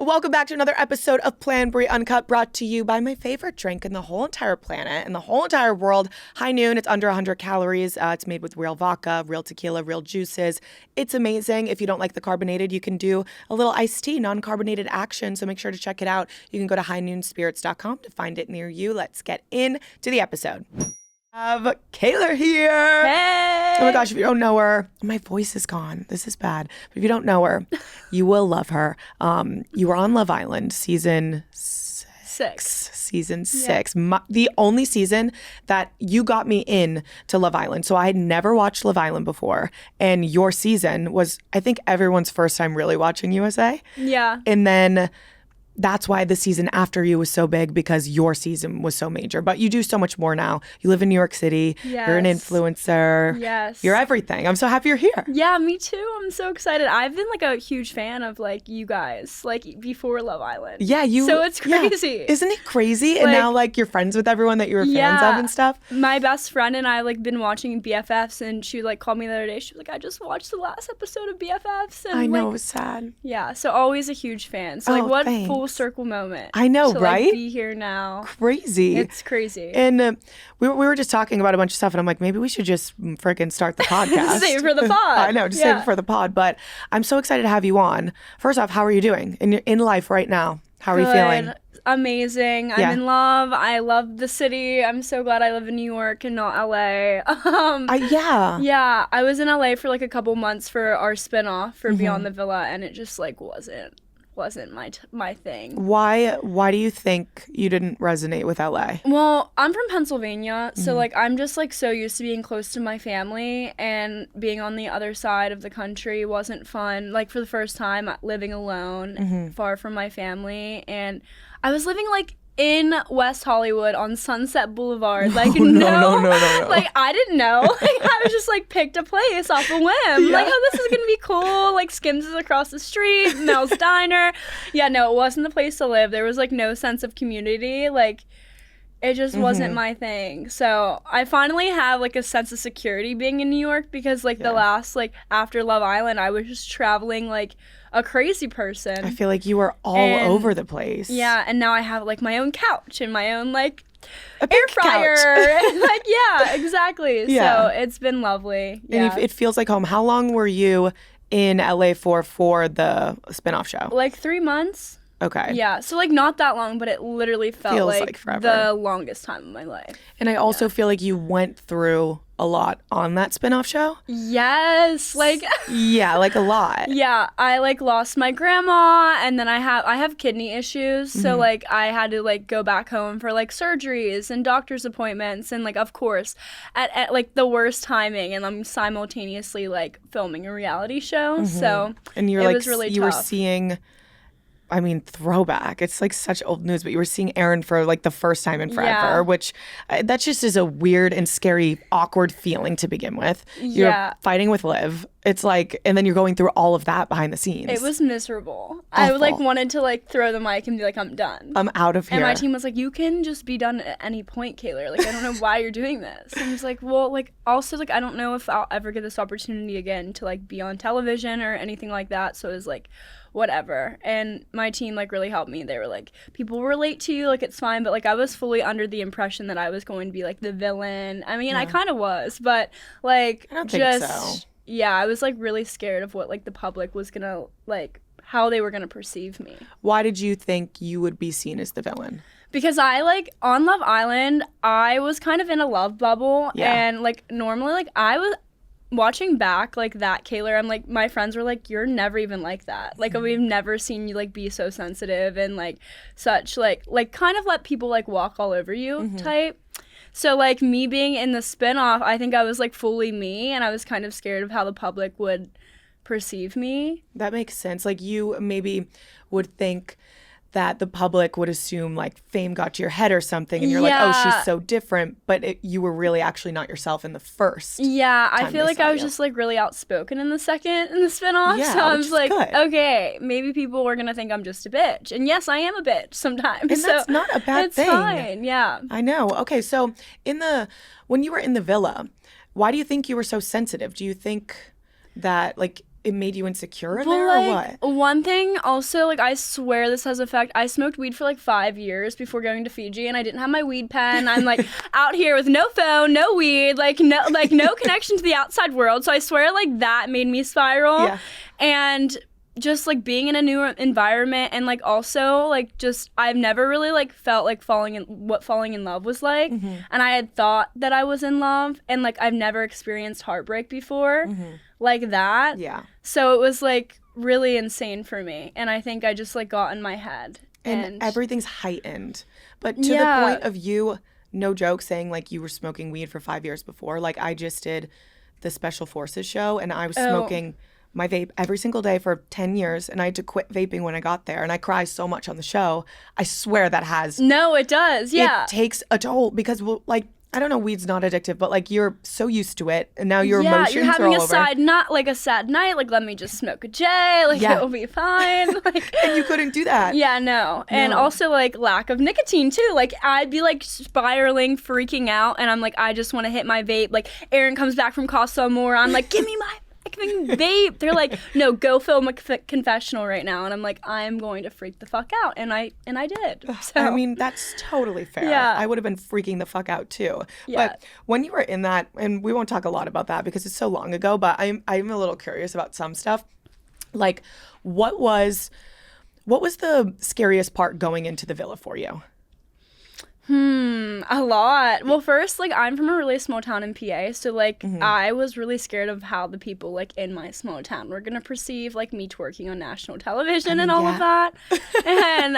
Welcome back to another episode of PlanBri Uncut, brought to you by my favorite drink in the whole entire planet and the whole entire world, High Noon. It's under 100 calories. It's made with real vodka, real tequila, real juices. It's amazing. If you don't like the carbonated, you can do a little iced tea, non-carbonated action, so make sure to check it out. You can go to highnoonspirits.com to find it near you. Let's get into the episode. I have Kaylor here. Hey! Oh my gosh, if you don't know her, my voice is gone. This is bad. But if you don't know her, you will love her. You were on Love Island season 6. Season 6. The only season that you got me in to Love Island. So I had never watched Love Island before. And your season was, I think, everyone's first time really watching USA. Yeah. And then that's why the season after you was so big, because your season was so major. But you do so much more now. You live in New York City. Yes. You're an influencer. Yes. You're everything. I'm so happy you're here. Yeah, me too. I'm so excited. I've been like a huge fan of like you guys, like before Love Island. Yeah, So it's crazy. Yeah. Isn't it crazy? And now like you're friends with everyone that you were fans of and stuff. My best friend and I like been watching BFFs, and she like called me the other day. She was like, I just watched the last episode of BFFs. And I know, like, it was sad. Yeah, so always a huge fan. So like what thanks. full circle moment. I know, to, right? Like, be here now. Crazy. It's crazy. And we were just talking about a bunch of stuff, and I'm like, maybe we should just freaking start the podcast. Save it for the pod. I know, just save it for the pod. But I'm so excited to have you on. First off, how are you doing in life right now? How are you feeling? Amazing. I'm in love. I love the city. I'm so glad I live in New York and not LA. Yeah, I was in LA for like a couple months for our spinoff for Beyond the Villa, and it just like wasn't my thing. Why do you think you didn't resonate with LA? Well, I'm from Pennsylvania, so like I'm just like so used to being close to my family, and being on the other side of the country wasn't fun. Like for the first time living alone, far from my family, and I was living like in West Hollywood on Sunset Boulevard. Like no. Like I didn't know. Like I was just like picked a place off a whim. Yeah. Like, oh, this is gonna be cool. Like Skims is across the street, Mel's Diner. Yeah, no, it wasn't the place to live. There was like no sense of community. Like it just wasn't my thing. So I finally have like a sense of security being in New York, because like the last like after Love Island, I was just traveling like a crazy person. I feel like you were all over the place. Yeah, and now I have like my own couch and my own like air fryer. And, like yeah, exactly. Yeah. So it's been lovely. Yeah. And it feels like home. How long were you in LA for the spinoff show? Like 3 months. Okay. Yeah, so like not that long, but it literally felt Feels like like forever. the longest time of my life. And I also feel like you went through a lot on that spinoff show. Yes, like yeah, like a lot. Yeah, I like lost my grandma, and then I have kidney issues, so like I had to like go back home for like surgeries and doctor's appointments, and like of course at like the worst timing, and I'm simultaneously like filming a reality show. So And you're it like was really you tough. were seeing, I mean, throwback. It's like such old news, but you were seeing Aaron for like the first time in forever, which that just is a weird and scary, awkward feeling to begin with. You're fighting with Liv. It's like, and then you're going through all of that behind the scenes. It was miserable. Awful. I like wanted to like throw the mic and be like, I'm done. I'm out of here. And my team was like, you can just be done at any point, Kaylor. Like, I don't know why you're doing this. And I was like, well, like, also, like, I don't know if I'll ever get this opportunity again to, like, be on television or anything like that. So it was like, whatever. And my team, like, really helped me. They were like, people relate to you, like, it's fine. But, like, I was fully under the impression that I was going to be, like, the villain. I mean, I kind of was. But, like, I don't think so. Yeah, I was, like, really scared of what, like, the public was going to, like, how they were going to perceive me. Why did you think you would be seen as the villain? Because I, like, on Love Island, I was kind of in a love bubble. Yeah. And, like, normally, like, I was watching back, like, that Kaylor, I'm, like, my friends were like, you're never even like that. Like, we've never seen you, like, be so sensitive and, like, such, like, kind of let people, like, walk all over you type. So, like, me being in the spinoff, I think I was, like, fully me, and I was kind of scared of how the public would perceive me. That makes sense. Like, you maybe would think that the public would assume, like, fame got to your head or something, and you're like, oh, she's so different, but you were really actually not yourself in the first. Yeah, I feel like I was just, like, really outspoken in the spinoff, Yeah, so I was like, good. Okay, maybe people were gonna think I'm just a bitch, and yes, I am a bitch sometimes. And that's not a bad thing. It's fine, yeah. I know. Okay, so when you were in the villa, why do you think you were so sensitive? Do you think that, like, it made you insecure in Well, there, or what? one thing also, like, I swear this has effect. I smoked weed for, like, 5 years before going to Fiji, and I didn't have my weed pen. I'm, like, out here with no phone, no weed, no connection to the outside world. So I swear, like, that made me spiral. Yeah. And just, like, being in a new environment, and, like, also, like, just, I've never really, like, felt like falling in love was like. And I had thought that I was in love, and, like, I've never experienced heartbreak before. Like that. Yeah. So it was like really insane for me. And I think I just like got in my head. And everything's heightened. But to the point of you, no joke, saying like you were smoking weed for 5 years before. Like I just did the Special Forces show and I was smoking my vape every single day for 10 years. And I had to quit vaping when I got there. And I cry so much on the show. I swear that has. No, it does. Yeah. It takes a toll because like, I don't know, weed's not addictive, but like you're so used to it, and now your emotions you're having are all not like a sad night. Like let me just smoke a J. Like it will be fine. Like, and you couldn't do that. Yeah, no. And also like lack of nicotine too. Like I'd be like spiraling, freaking out, and I'm like, I just want to hit my vape. Like Aaron comes back from Costco more. I'm like, give me my vape. They're like, no, go film a confessional right now. And I'm like, I'm going to freak the fuck out. And I did. So. I mean, that's totally fair. Yeah. I would have been freaking the fuck out too. Yeah. But when you were in that, and we won't talk a lot about that because it's so long ago, but I'm a little curious about some stuff. Like, what was the scariest part going into the villa for you? A lot. Well, first, like, I'm from a really small town in PA, so, like, I was really scared of how the people, like, in my small town were gonna perceive, like, me twerking on national television and all of that. And,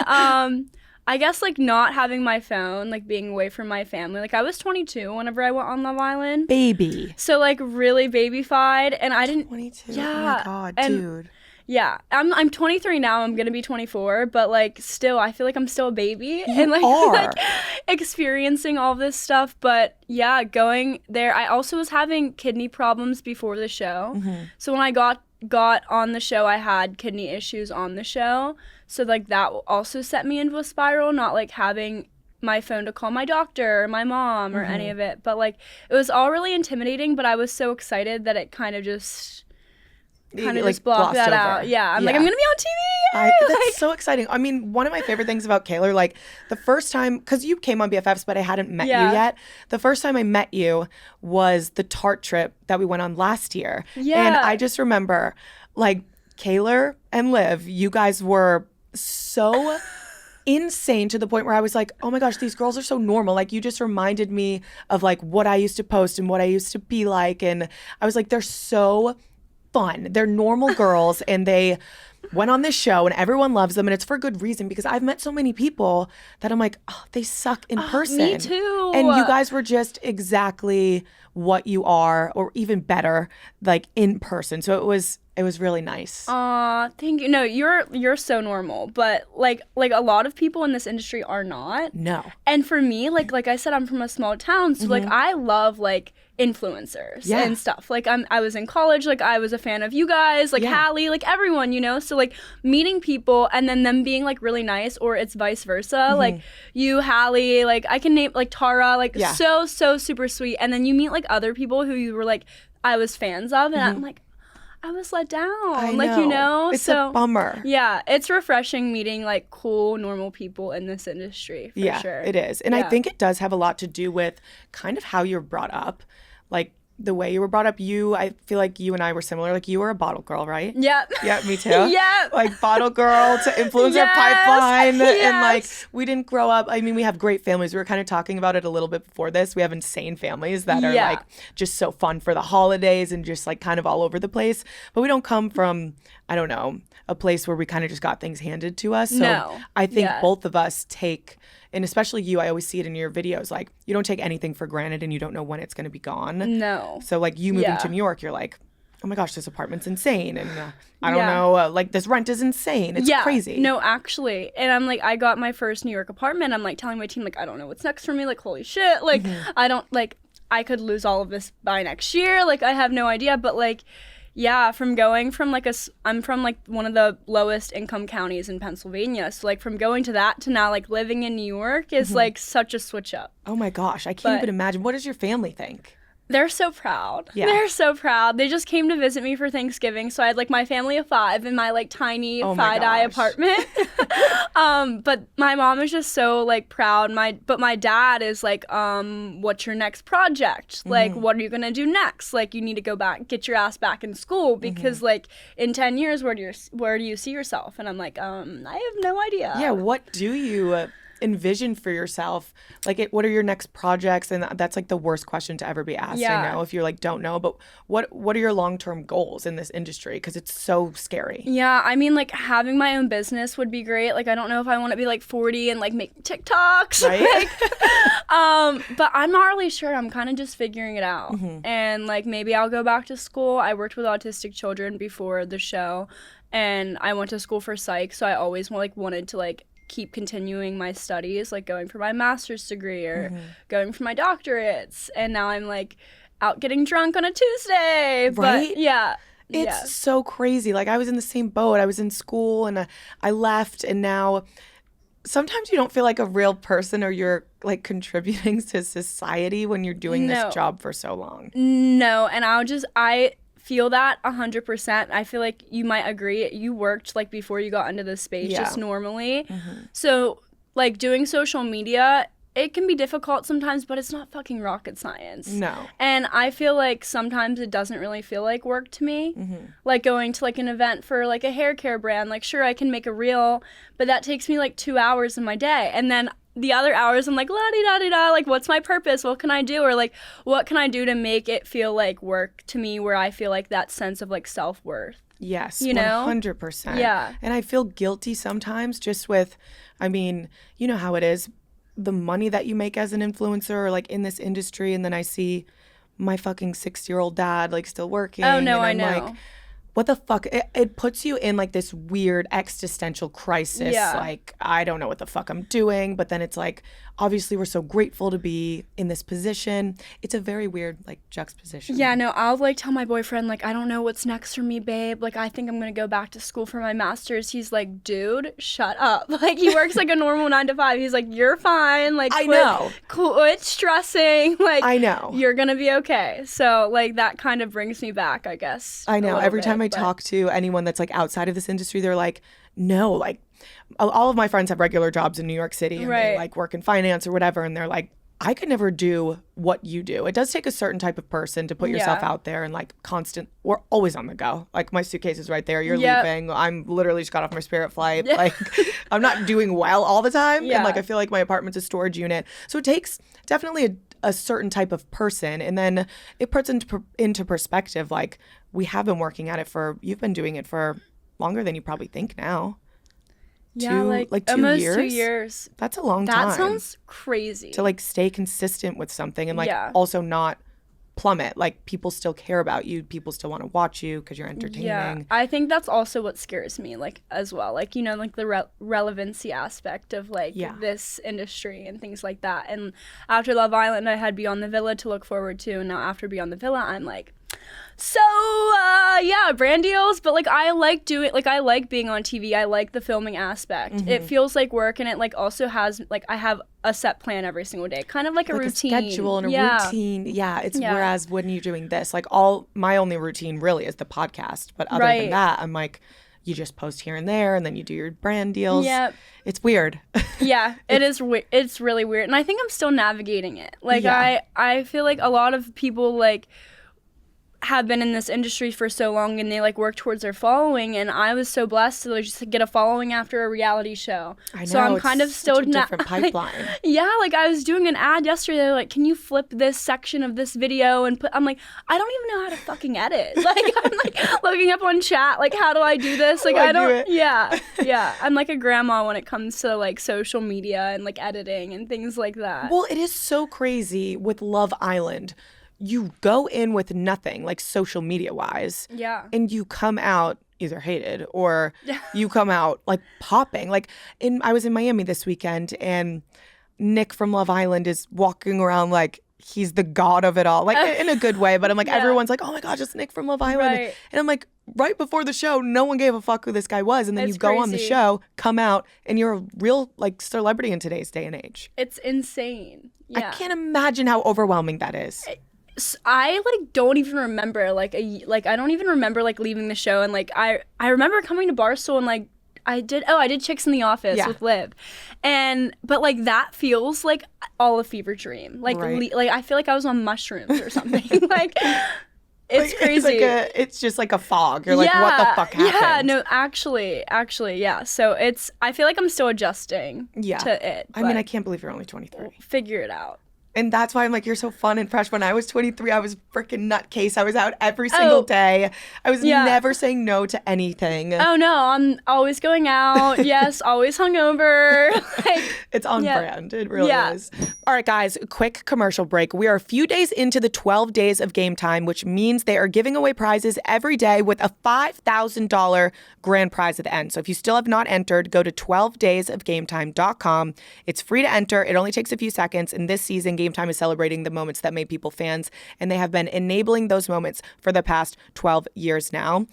I guess, like, not having my phone, like, being away from my family. Like, I was 22 whenever I went on Love Island. Baby. So, like, really baby-fied, and I didn't... 22? Yeah. Oh, my God, dude. Yeah, I'm 23 now. I'm gonna be 24, but like still, I feel like I'm still a baby and like experiencing all this stuff. But yeah, going there, I also was having kidney problems before the show. So when I got on the show, I had kidney issues on the show. So like that also set me into a spiral. Not like having my phone to call my doctor or my mom or any of it, but like it was all really intimidating. But I was so excited that it kind of just blocked that out. Yeah, I'm like, I'm gonna be on TV. That's so exciting. I mean, one of my favorite things about Kaylor, like the first time, because you came on BFFs, but I hadn't met you yet. The first time I met you was the Tart trip that we went on last year. Yeah. And I just remember, like, Kaylor and Liv, you guys were so insane to the point where I was like, oh my gosh, these girls are so normal. Like, you just reminded me of like what I used to post and what I used to be like. And I was like, they're so fun. They're normal girls and they went on this show and everyone loves them, and it's for good reason because I've met so many people that I'm like, oh, they suck in person. Me too. And you guys were just exactly what you are, or even better, like in person. So it was really nice. Thank you. No, you're so normal, but like a lot of people in this industry are not. No. And for me, like I said, I'm from a small town, so like I love like influencers and stuff. Like I was in college, like I was a fan of you guys, like Hallie, like everyone, you know. So like meeting people and then them being like really nice, or it's vice versa. Like you, Hallie, like I can name like Tara, like so super sweet. And then you meet like other people who you were like I was fans of, and I'm like, I was let down. I like, you know? It's a bummer. Yeah, it's refreshing meeting like cool, normal people in this industry, for sure. It is. And I think it does have a lot to do with kind of how you're brought up. Like the way you were brought up, I feel like you and I were similar. Like you were a bottle girl, right? Yep. Yeah, me too. Yep. Like bottle girl to influencer pipeline. And like we didn't grow up. I mean, we have great families. We were kind of talking about it a little bit before this. We have insane families that are like just so fun for the holidays and just like kind of all over the place. But we don't come from, I don't know, a place where we kind of just got things handed to us. So I think both of us take, and especially you, I always see it in your videos, like you don't take anything for granted and you don't know when it's going to be gone. No. So like you moving to New York, you're like, oh my gosh, this apartment's insane. And I don't know, like this rent is insane. It's crazy. No, actually. And I'm like, I got my first New York apartment. I'm like telling my team, like, I don't know what's next for me. Like, holy shit. Like, I don't, like, I could lose all of this by next year. Like, I have no idea. But like, yeah, from going from like I'm from like one of the lowest income counties in Pennsylvania. So like from going to that to now like living in New York is like such a switch up. Oh my gosh, I can't even imagine. What does your family think? They're so proud. Yeah. They're so proud. They just came to visit me for Thanksgiving. So I had like my family of 5 in my like tiny Oh my five-eye gosh. apartment. But my mom is just so like proud. But my dad is like, what's your next project? Like, what are you gonna do next? Like, you need to go back, get your ass back in school because like in 10 years, where do you see yourself? And I'm like, I have no idea. Yeah, what do you envision for yourself? Like, what are your next projects? And that's like the worst question to ever be asked. Yeah. I know if you're like, don't know, but what are your long-term goals in this industry? Because it's so scary. Yeah, I mean, like, having my own business would be great. Like, I don't know if I want to be, like, 40 and, like, make TikToks. Right? But I'm not really sure. I'm kind of just figuring it out. And, like, maybe I'll go back to school. I worked with autistic children before the show, and I went to school for psych, so I always, like, wanted to, like, keep continuing my studies, like, going for my master's degree or going for my doctorates. And now I'm, like, out getting drunk on a Tuesday. Right? But, yeah. It's so crazy. Like, I was in the same boat. I was in school and I left, and now sometimes you don't feel like a real person or you're like contributing to society when you're doing this job for so long. No, and I feel that 100%. I feel like you might agree. You worked like before you got into this space just normally. So like doing social media, it can be difficult sometimes, but it's not fucking rocket science. No. And I feel like sometimes it doesn't really feel like work to me. Like going to like an event for like a hair care brand, like sure I can make a reel, but that takes me like 2 hours of my day. And then the other hours I'm like la-di-da-di-da, like what's my purpose? What can I do? Or like what can I do to make it feel like work to me, where I feel like that sense of like self-worth. Yes, you know? 100%. Yeah. And I feel guilty sometimes just with, I mean, you know how it is, the money that you make as an influencer or like in this industry, and then I see my fucking 60-year-old dad like still working. Oh no, and I I'm know. like, what the fuck? It puts you in like this weird existential crisis. Yeah. Like, I don't know what the fuck I'm doing. But then it's like, obviously we're so grateful to be in this position. It's a very weird like juxtaposition. Yeah, no, I'll like tell my boyfriend, like, I don't know what's next for me, babe. Like, I think I'm gonna go back to school for my master's. He's like, dude, shut up. Like, he works like a normal 9 to 5. He's like, you're fine. Like, I know. Quit stressing. Like, I know. You're gonna be okay. So, like, that kind of brings me back, I guess. I know. Every time I talk to anyone that's like outside of this industry, they're like, no, like all of my friends have regular jobs in New York City and they like work in finance or whatever. And they're like, I could never do what you do. It does take a certain type of person to put yourself out there and like we're always on the go. Like my suitcase is right there. You're leaving. I'm literally just got off my Spirit flight. Like I'm not doing well all the time. And like I feel like my apartment's a storage unit. So it takes definitely a certain type of person. And then it puts into perspective, like we have been working at it you've been doing it for longer than you probably think now. Yeah, like 2 almost years? 2 years. That's a long time. That sounds crazy. To like stay consistent with something and like also not plummet. Like people still care about you. People still want to watch you because you're entertaining. Yeah, I think that's also what scares me, like as well. Like, you know, like the relevancy aspect of like this industry and things like that. And after Love Island, I had Beyond the Villa to look forward to. And now after Beyond the Villa, I'm like, so brand deals, but like I like being on TV. I like the filming aspect. It feels like work, and it like also has like I have a set plan every single day, kind of like a routine, a schedule and a routine. It's whereas when you're doing this, like my only routine really is the podcast. But other than that, I'm like, you just post here and there, and then you do your brand deals. Yeah, it's weird. Yeah, it's really weird, and I think I'm still navigating it. Like I feel like a lot of people like have been in this industry for so long and they like work towards their following, and I was so blessed to like, just get a following after a reality show. I know, so I'm kind of still such a different pipeline. Like I was doing an ad yesterday. They're like, can you flip this section of this video and I'm like, I don't even know how to fucking edit. Like I'm like looking up on chat, like how do I do this? Like I don't. Yeah. I'm like a grandma when it comes to like social media and like editing and things like that. Well, it is so crazy with Love Island. You go in with nothing, like social media wise. Yeah. And you come out either hated or you come out like popping. Like I was in Miami this weekend and Nick from Love Island is walking around like he's the god of it all. Like in a good way, but I'm like everyone's like, "Oh my gosh, it's Nick from Love Island." Right. And I'm like, right before the show, no one gave a fuck who this guy was, and then you go on the show, come out, and you're a real like celebrity in today's day and age. It's insane. Yeah. I can't imagine how overwhelming that is. I like don't even remember like I don't even remember like leaving the show, and like I remember coming to Barstool and like I did Chicks in the Office with Liv, but like that feels like all a fever dream, like like I feel like I was on mushrooms or something. Like it's crazy. It's just like a fog. You're like, what the fuck happened? Yeah, no, actually, yeah. So I feel like I'm still adjusting to it. I mean, I can't believe you're only 23. Figure it out. And that's why I'm like, you're so fun and fresh. When I was 23, I was freaking nutcase. I was out every single day. I was never saying no to anything. Oh, no. I'm always going out. Yes, always hungover. It's on brand. It really is. All right, guys, quick commercial break. We are a few days into the 12 days of game time, which means they are giving away prizes every day with a $5,000 grand prize at the end. So if you still have not entered, go to 12daysofgametime.com. It's free to enter. It only takes a few seconds. And this season, Game Time is celebrating the moments that made people fans, and they have been enabling those moments for the past 12 years now.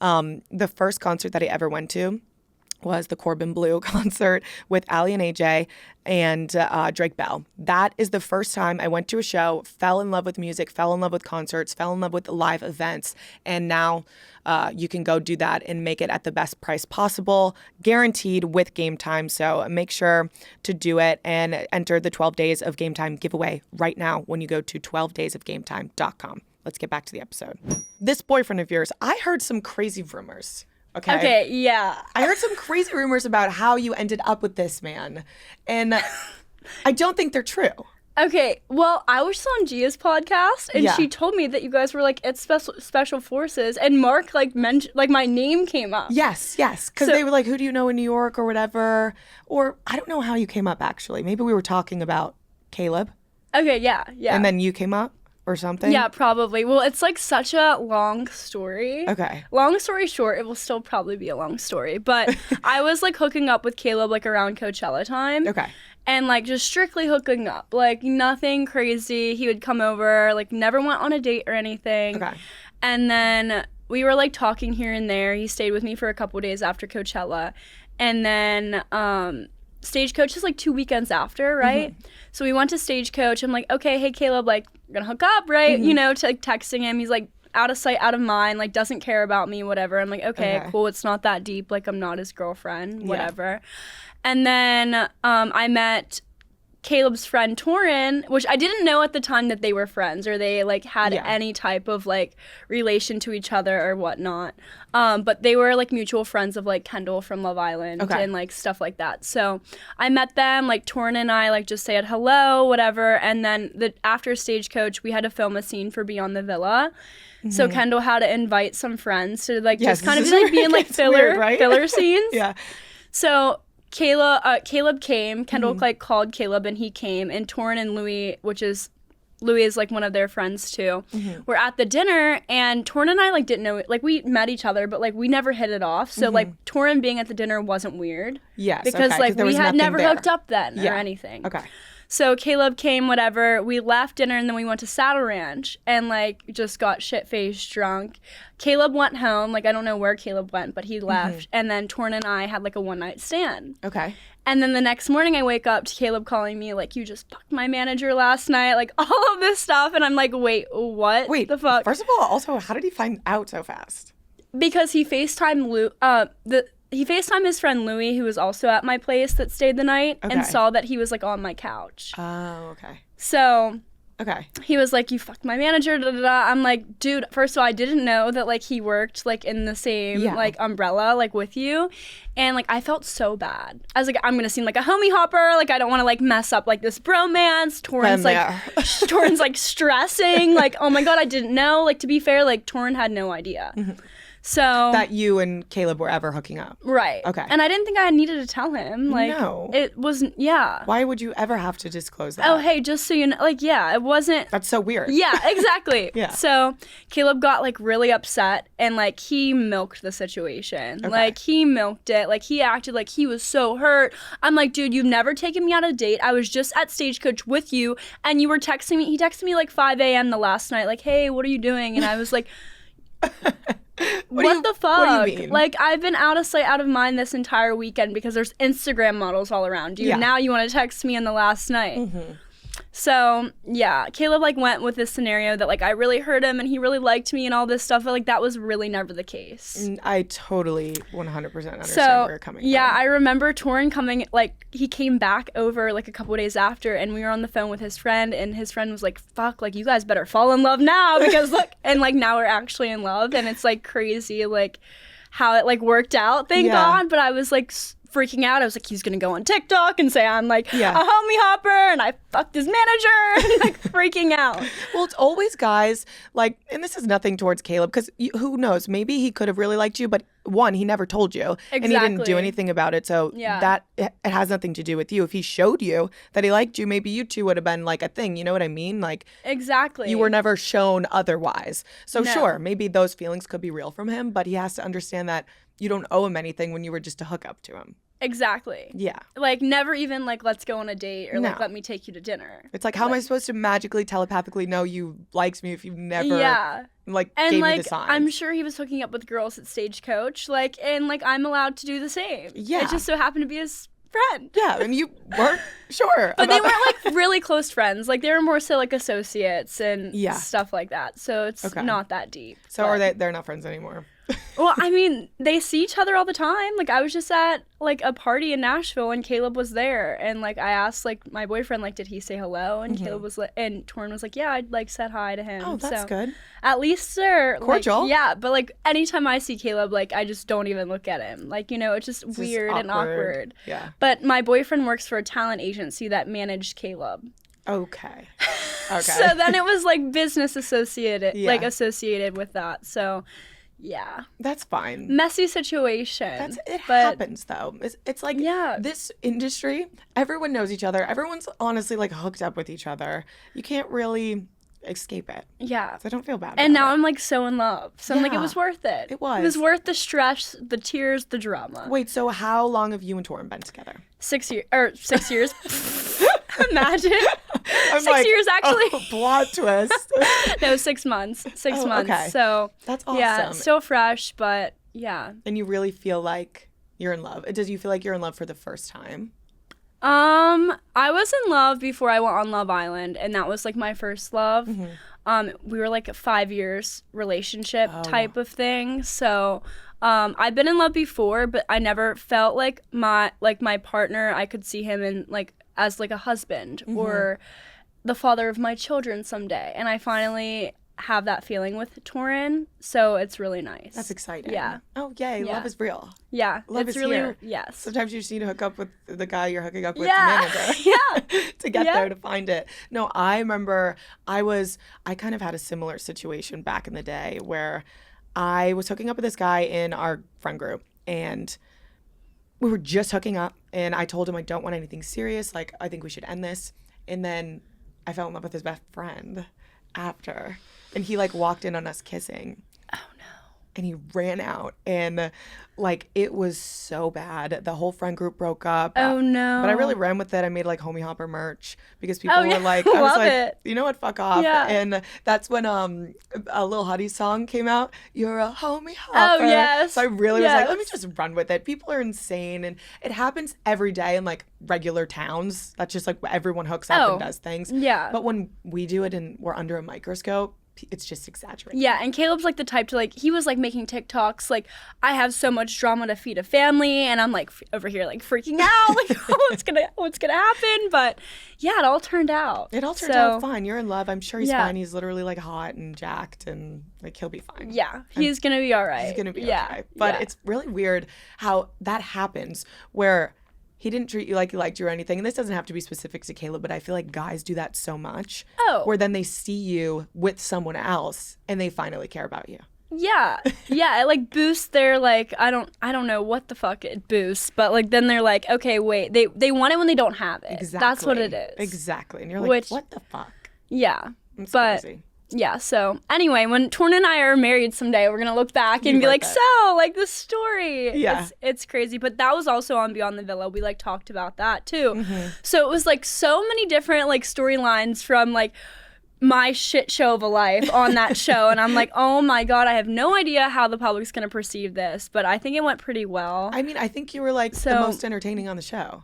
The first concert that I ever went to was the Corbin Bleu concert with Ali and AJ and Drake Bell. That is the first time I went to a show, fell in love with music, fell in love with concerts, fell in love with live events, and now you can go do that and make it at the best price possible, guaranteed with Game Time. So make sure to do it and enter the 12 Days of Game Time giveaway right now when you go to 12daysofgametime.com. Let's get back to the episode. This boyfriend of yours, I heard some crazy rumors. Okay, yeah. I heard some crazy rumors about how you ended up with this man, and I don't think they're true. Okay, well, I was on Gia's podcast, and she told me that you guys were like at special forces, and Mark like mentioned like my name came up. Yes, because they were like, "Who do you know in New York or whatever?" Or I don't know how you came up actually. Maybe we were talking about Caleb. Okay, yeah. And then you came up or something. Yeah, probably. Well, it's like such a long story. Okay. Long story short, it will still probably be a long story, but I was like hooking up with Caleb like around Coachella time. Okay. And like just strictly hooking up, like nothing crazy. He would come over, like never went on a date or anything. Okay. And then we were like talking here and there. He stayed with me for a couple days after Coachella. And then Stagecoach is like 2 weekends after, right? Mm-hmm. So we went to Stagecoach. I'm like, okay, hey Caleb, like we're gonna hook up, right? Mm-hmm. You know, to like texting him. He's like out of sight, out of mind, like doesn't care about me, whatever. I'm like, okay, cool. It's not that deep. Like I'm not his girlfriend, whatever. And then I met Caleb's friend Torin, which I didn't know at the time that they were friends or they like had any type of like relation to each other or whatnot. But they were like mutual friends of like Kendall from Love Island and like stuff like that. So I met them, like Torin and I like just said hello, whatever. And then after Stagecoach, we had to film a scene for Beyond the Villa. Mm-hmm. So Kendall had to invite some friends to like just kind of like be in like filler scenes. Yeah. So Caleb came. Kendall like called Caleb and he came. And Torin and Louis, Louis is like one of their friends too. Mm-hmm. We're at the dinner and Torin and I like didn't know it. Like we met each other, but like we never hit it off. So like Torin being at the dinner wasn't weird. Yes, because like we had never hooked up then or anything. Okay. So Caleb came, whatever. We left dinner and then we went to Saddle Ranch and like just got shit-faced drunk. Caleb went home. Like I don't know where Caleb went, but he left. And then Torin and I had like a one-night stand. Okay. And then the next morning I wake up to Caleb calling me like, you just fucked my manager last night, like all of this stuff. And I'm like, wait, what? Wait, the fuck? First of all, also, how did he find out so fast? Because he FaceTimed he FaceTimed his friend Louis, who was also at my place that stayed the night, and saw that he was like on my couch. Oh, okay. So okay. He was like, you fucked my manager, da da da. I'm like, dude, first of all, I didn't know that like he worked like in the same like umbrella like with you. And like I felt so bad. I was like, I'm gonna seem like a homie hopper, like I don't wanna like mess up like this bromance. Torin's like stressing, like, oh my god, I didn't know. Like to be fair, like Torin had no idea. Mm-hmm. So that you and Caleb were ever hooking up. Right. Okay. And I didn't think I needed to tell him. Like no. It wasn't Why would you ever have to disclose that? Oh, hey, just so you know, like, it wasn't. That's so weird. Yeah, exactly. Yeah. So Caleb got like really upset and like he milked the situation. Okay. Like he milked it. Like he acted like he was so hurt. I'm like, dude, you've never taken me on a date. I was just at Stagecoach with you and you were texting me. He texted me like 5 a.m. the last night, like, hey, what are you doing? And I was like, what the fuck? What do you mean? Like, I've been out of sight, out of mind this entire weekend because there's Instagram models all around you. Yeah. Now you want to text me in the last night. Mm-hmm. So, yeah, Caleb, like, went with this scenario that, like, I really hurt him and he really liked me and all this stuff, but, like, that was really never the case. I totally 100% understand So, where you're coming yeah, from. I remember Torin coming, like, he came back over, like, a couple days after, and we were on the phone with his friend, and his friend was like, fuck, like, you guys better fall in love now, because, look, and, like, now we're actually in love, and it's, like, crazy, like, how it, like, worked out, thank God, but I was, like, freaking out. I was like, he's gonna go on TikTok and say I'm like a homie hopper and I fucked his manager and like freaking out. Well, it's always guys like, and this is nothing towards Caleb because who knows, maybe he could have really liked you, but one, he never told you and he didn't do anything about it. So that it has nothing to do with you. If he showed you that he liked you, maybe you two would have been like a thing. You know what I mean? Like exactly. You were never shown otherwise. So sure, maybe those feelings could be real from him, but he has to understand that you don't owe him anything when you were just a hookup to him. Exactly. Yeah. Like never even like let's go on a date or like let me take you to dinner. It's like how am I supposed to magically telepathically know you liked me if you never like and gave like me the signs? I'm sure he was hooking up with girls at Stagecoach, like and like I'm allowed to do the same. Yeah. It just so happened to be his friend. Yeah, and you weren't sure. But they weren't like really close friends. Like they were more so like associates and stuff like that. So it's not that deep. So are they're not friends anymore? Well, I mean, they see each other all the time. Like, I was just at, like, a party in Nashville, and Caleb was there. And, like, I asked, like, my boyfriend, like, did he say hello? And Caleb was like, and Torin was like, yeah, I'd, like, said hi to him. Oh, that's good. At least they're, cordial. Like, yeah, but, like, anytime I see Caleb, like, I just don't even look at him. Like, you know, it's just weird and awkward. Yeah. But my boyfriend works for a talent agency that managed Caleb. Okay. So then it was, like, business associated, like, associated with that. So... yeah. That's fine. Messy situation. It happens, though. It's like yeah. This industry, everyone knows each other. Everyone's honestly, like, hooked up with each other. You can't really escape it. Yeah. So I don't feel bad And now it. I'm, like, so in love. So I'm like, it was worth it. It was. It was worth the stress, the tears, the drama. Wait, so how long have you and Torin been together? 6 years. 6 years. Imagine. I'm 6 years, actually. Oh, plot twist. No, 6 months. 6 months. Okay. So that's awesome. Yeah, still fresh, but yeah. And you really feel like you're in love. Does you feel like you're in love for the first time? I was in love before I went on Love Island, and that was like my first love. We were like a 5 years relationship type of thing. So I've been in love before, but I never felt like my partner, I could see him in like as like a husband or the father of my children someday. And I finally have that feeling with Torin, so it's really nice. That's exciting. Yeah. Oh, yay. Yeah. Love is real. Yeah. Love it's is really, here. yes. Sometimes you just need to hook up with the guy you're hooking up with Yeah. to manage it. Yeah. To get there, to find it. No, I remember I kind of had a similar situation back in the day where I was hooking up with this guy in our friend group, and we were just hooking up, and I told him I don't want anything serious. Like, I think we should end this. And then I fell in love with his best friend after. And he, like, walked in on us kissing. Oh, no. And he ran out. And, like, it was so bad. The whole friend group broke up. Oh, no. But I really ran with it. I made, like, Homie Hopper merch because people were like, I was love like, it. you know what, fuck off. Yeah. And that's when a Lil Huddy song came out. You're a Homie Hopper. Oh, yes. So I really was like, let me just run with it. People are insane. And it happens every day in, like, regular towns. That's just, like, everyone hooks up and does things. Yeah. But when we do it and we're under a microscope, it's just exaggerated. Yeah, and Caleb's like the type to like, he was like making TikToks like, I have so much drama to feed a family, and I'm like over here like freaking out, like what's gonna happen? But yeah, it all turned out. It all turned out fine. You're in love. I'm sure he's fine. He's literally like hot and jacked, and like he'll be fine. Yeah, he's gonna be all right. He's gonna be okay. But it's really weird how that happens where he didn't treat you like he liked you or anything. And this doesn't have to be specific to Caleb, but I feel like guys do that so much. Oh. Where then they see you with someone else and they finally care about you. Yeah. Yeah, it like boosts their like, I don't know what the fuck it boosts, but like then they're like, okay, wait, they want it when they don't have it. Exactly. That's what it is. Exactly. And you're like, what the fuck? Yeah. It's but crazy. Yeah, so anyway, when Torin and I are married someday, we're gonna look back and be like, so, like, the story. Yeah. It's crazy. But that was also on Beyond the Villa. We, like, talked about that, too. So it was, like, so many different, like, storylines from, like, my shit show of a life on that show. And I'm like, oh, my God, I have no idea how the public's gonna perceive this. But I think it went pretty well. I mean, I think you were, like, the most entertaining on the show.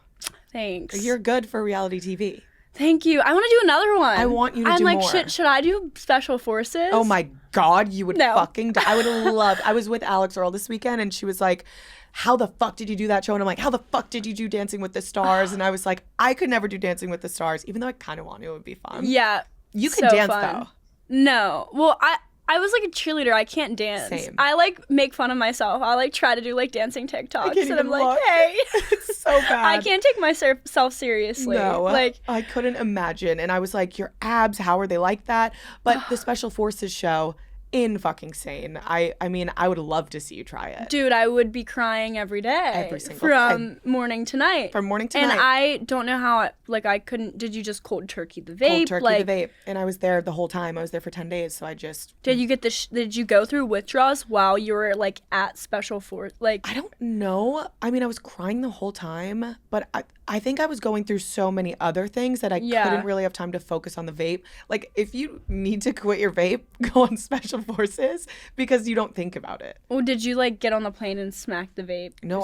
Thanks. You're good for reality TV. Thank you. I want to do another one. I want you to I'm do like, more. should I do Special Forces? Oh my God, you would No. fucking die. I would love. I was with Alex Earl this weekend and she was like, how the fuck did you do that show? And I'm like, how the fuck did you do Dancing with the Stars? And I was like, I could never do Dancing with the Stars, even though I kind of want to. It would be fun. Yeah. You can dance fun. though. No. Well, I was like a cheerleader. I can't dance. Same. I like make fun of myself. I like try to do like dancing TikToks. can't And I'm even like, look. hey. It's so bad. I can't take myself seriously. No, Like, I couldn't imagine. And I was like, your abs, how are they like that? But the Special Forces show, in fucking sane. I mean, I would love to see you try it. dude, I would be crying every day. Every single from morning to night. From morning to and night. I don't know how I couldn't. Did you just cold turkey the vape? Cold turkey like, the vape. And I was there the whole time. I was there for 10 days. So I just... Did you get did you go through withdrawals while you were like at Special Force? Like, I don't know. I mean, I was crying the whole time, but I think I was going through so many other things that I couldn't really have time to focus on the vape. Like, if you need to quit your vape, go on Special Forces because you don't think about it. well, did you like get on the plane and smack the vape? No,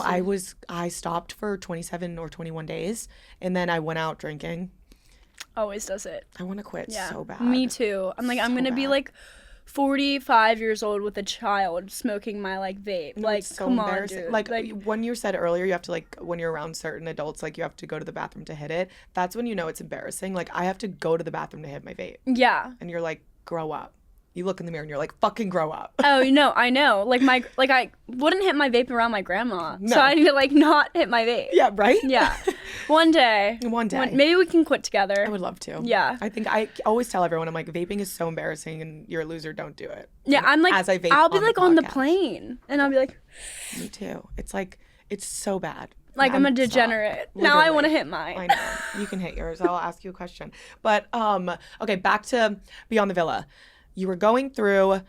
I stopped for 27 or 21 days and then I went out drinking. Always does it. I want to quit so bad. Me too. I'm like, I'm So gonna be bad. like 45 years old with a child smoking my like vape. No, like, it's so come on, embarrassing. dude. Like when you said earlier, you have to like when you're around certain adults, like you have to go to the bathroom to hit it. That's when you know it's embarrassing. Like I have to go to the bathroom to hit my vape, yeah. and you're like, grow up. You look in the mirror and you're like, fucking grow up. Oh, no, I know. Like I wouldn't hit my vape around my grandma, No. so I need to like not hit my vape. Yeah, right? Yeah. One day. One day. Maybe we can quit together. I would love to. Yeah. I think I always tell everyone, I'm like, vaping is so embarrassing and you're a loser, don't do it. Yeah, And I'm like, as I vape I'll be like on the podcast. plane, and I'll be like, Me too. It's like, it's so bad. I'm a Stop. degenerate. Now I Literally. want to hit mine. I know. You can hit yours. I'll ask you a question. But okay, back to Beyond the Villa. You were going through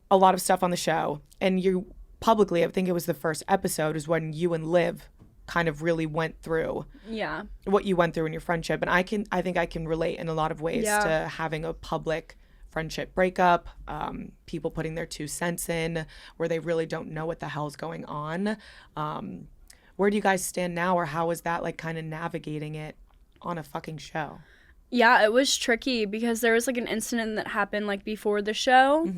a lot of stuff on the show, and you publicly, I think it was the first episode, is when you and Liv kind of really went through Yeah. what you went through in your friendship. And I think I can relate in a lot of ways to having a public friendship breakup, people putting their 2 cents in where they really don't know what the hell's going on. Where do you guys stand now, or how is that like kind of navigating it on a fucking show? Yeah, it was tricky because there was like an incident that happened like before the show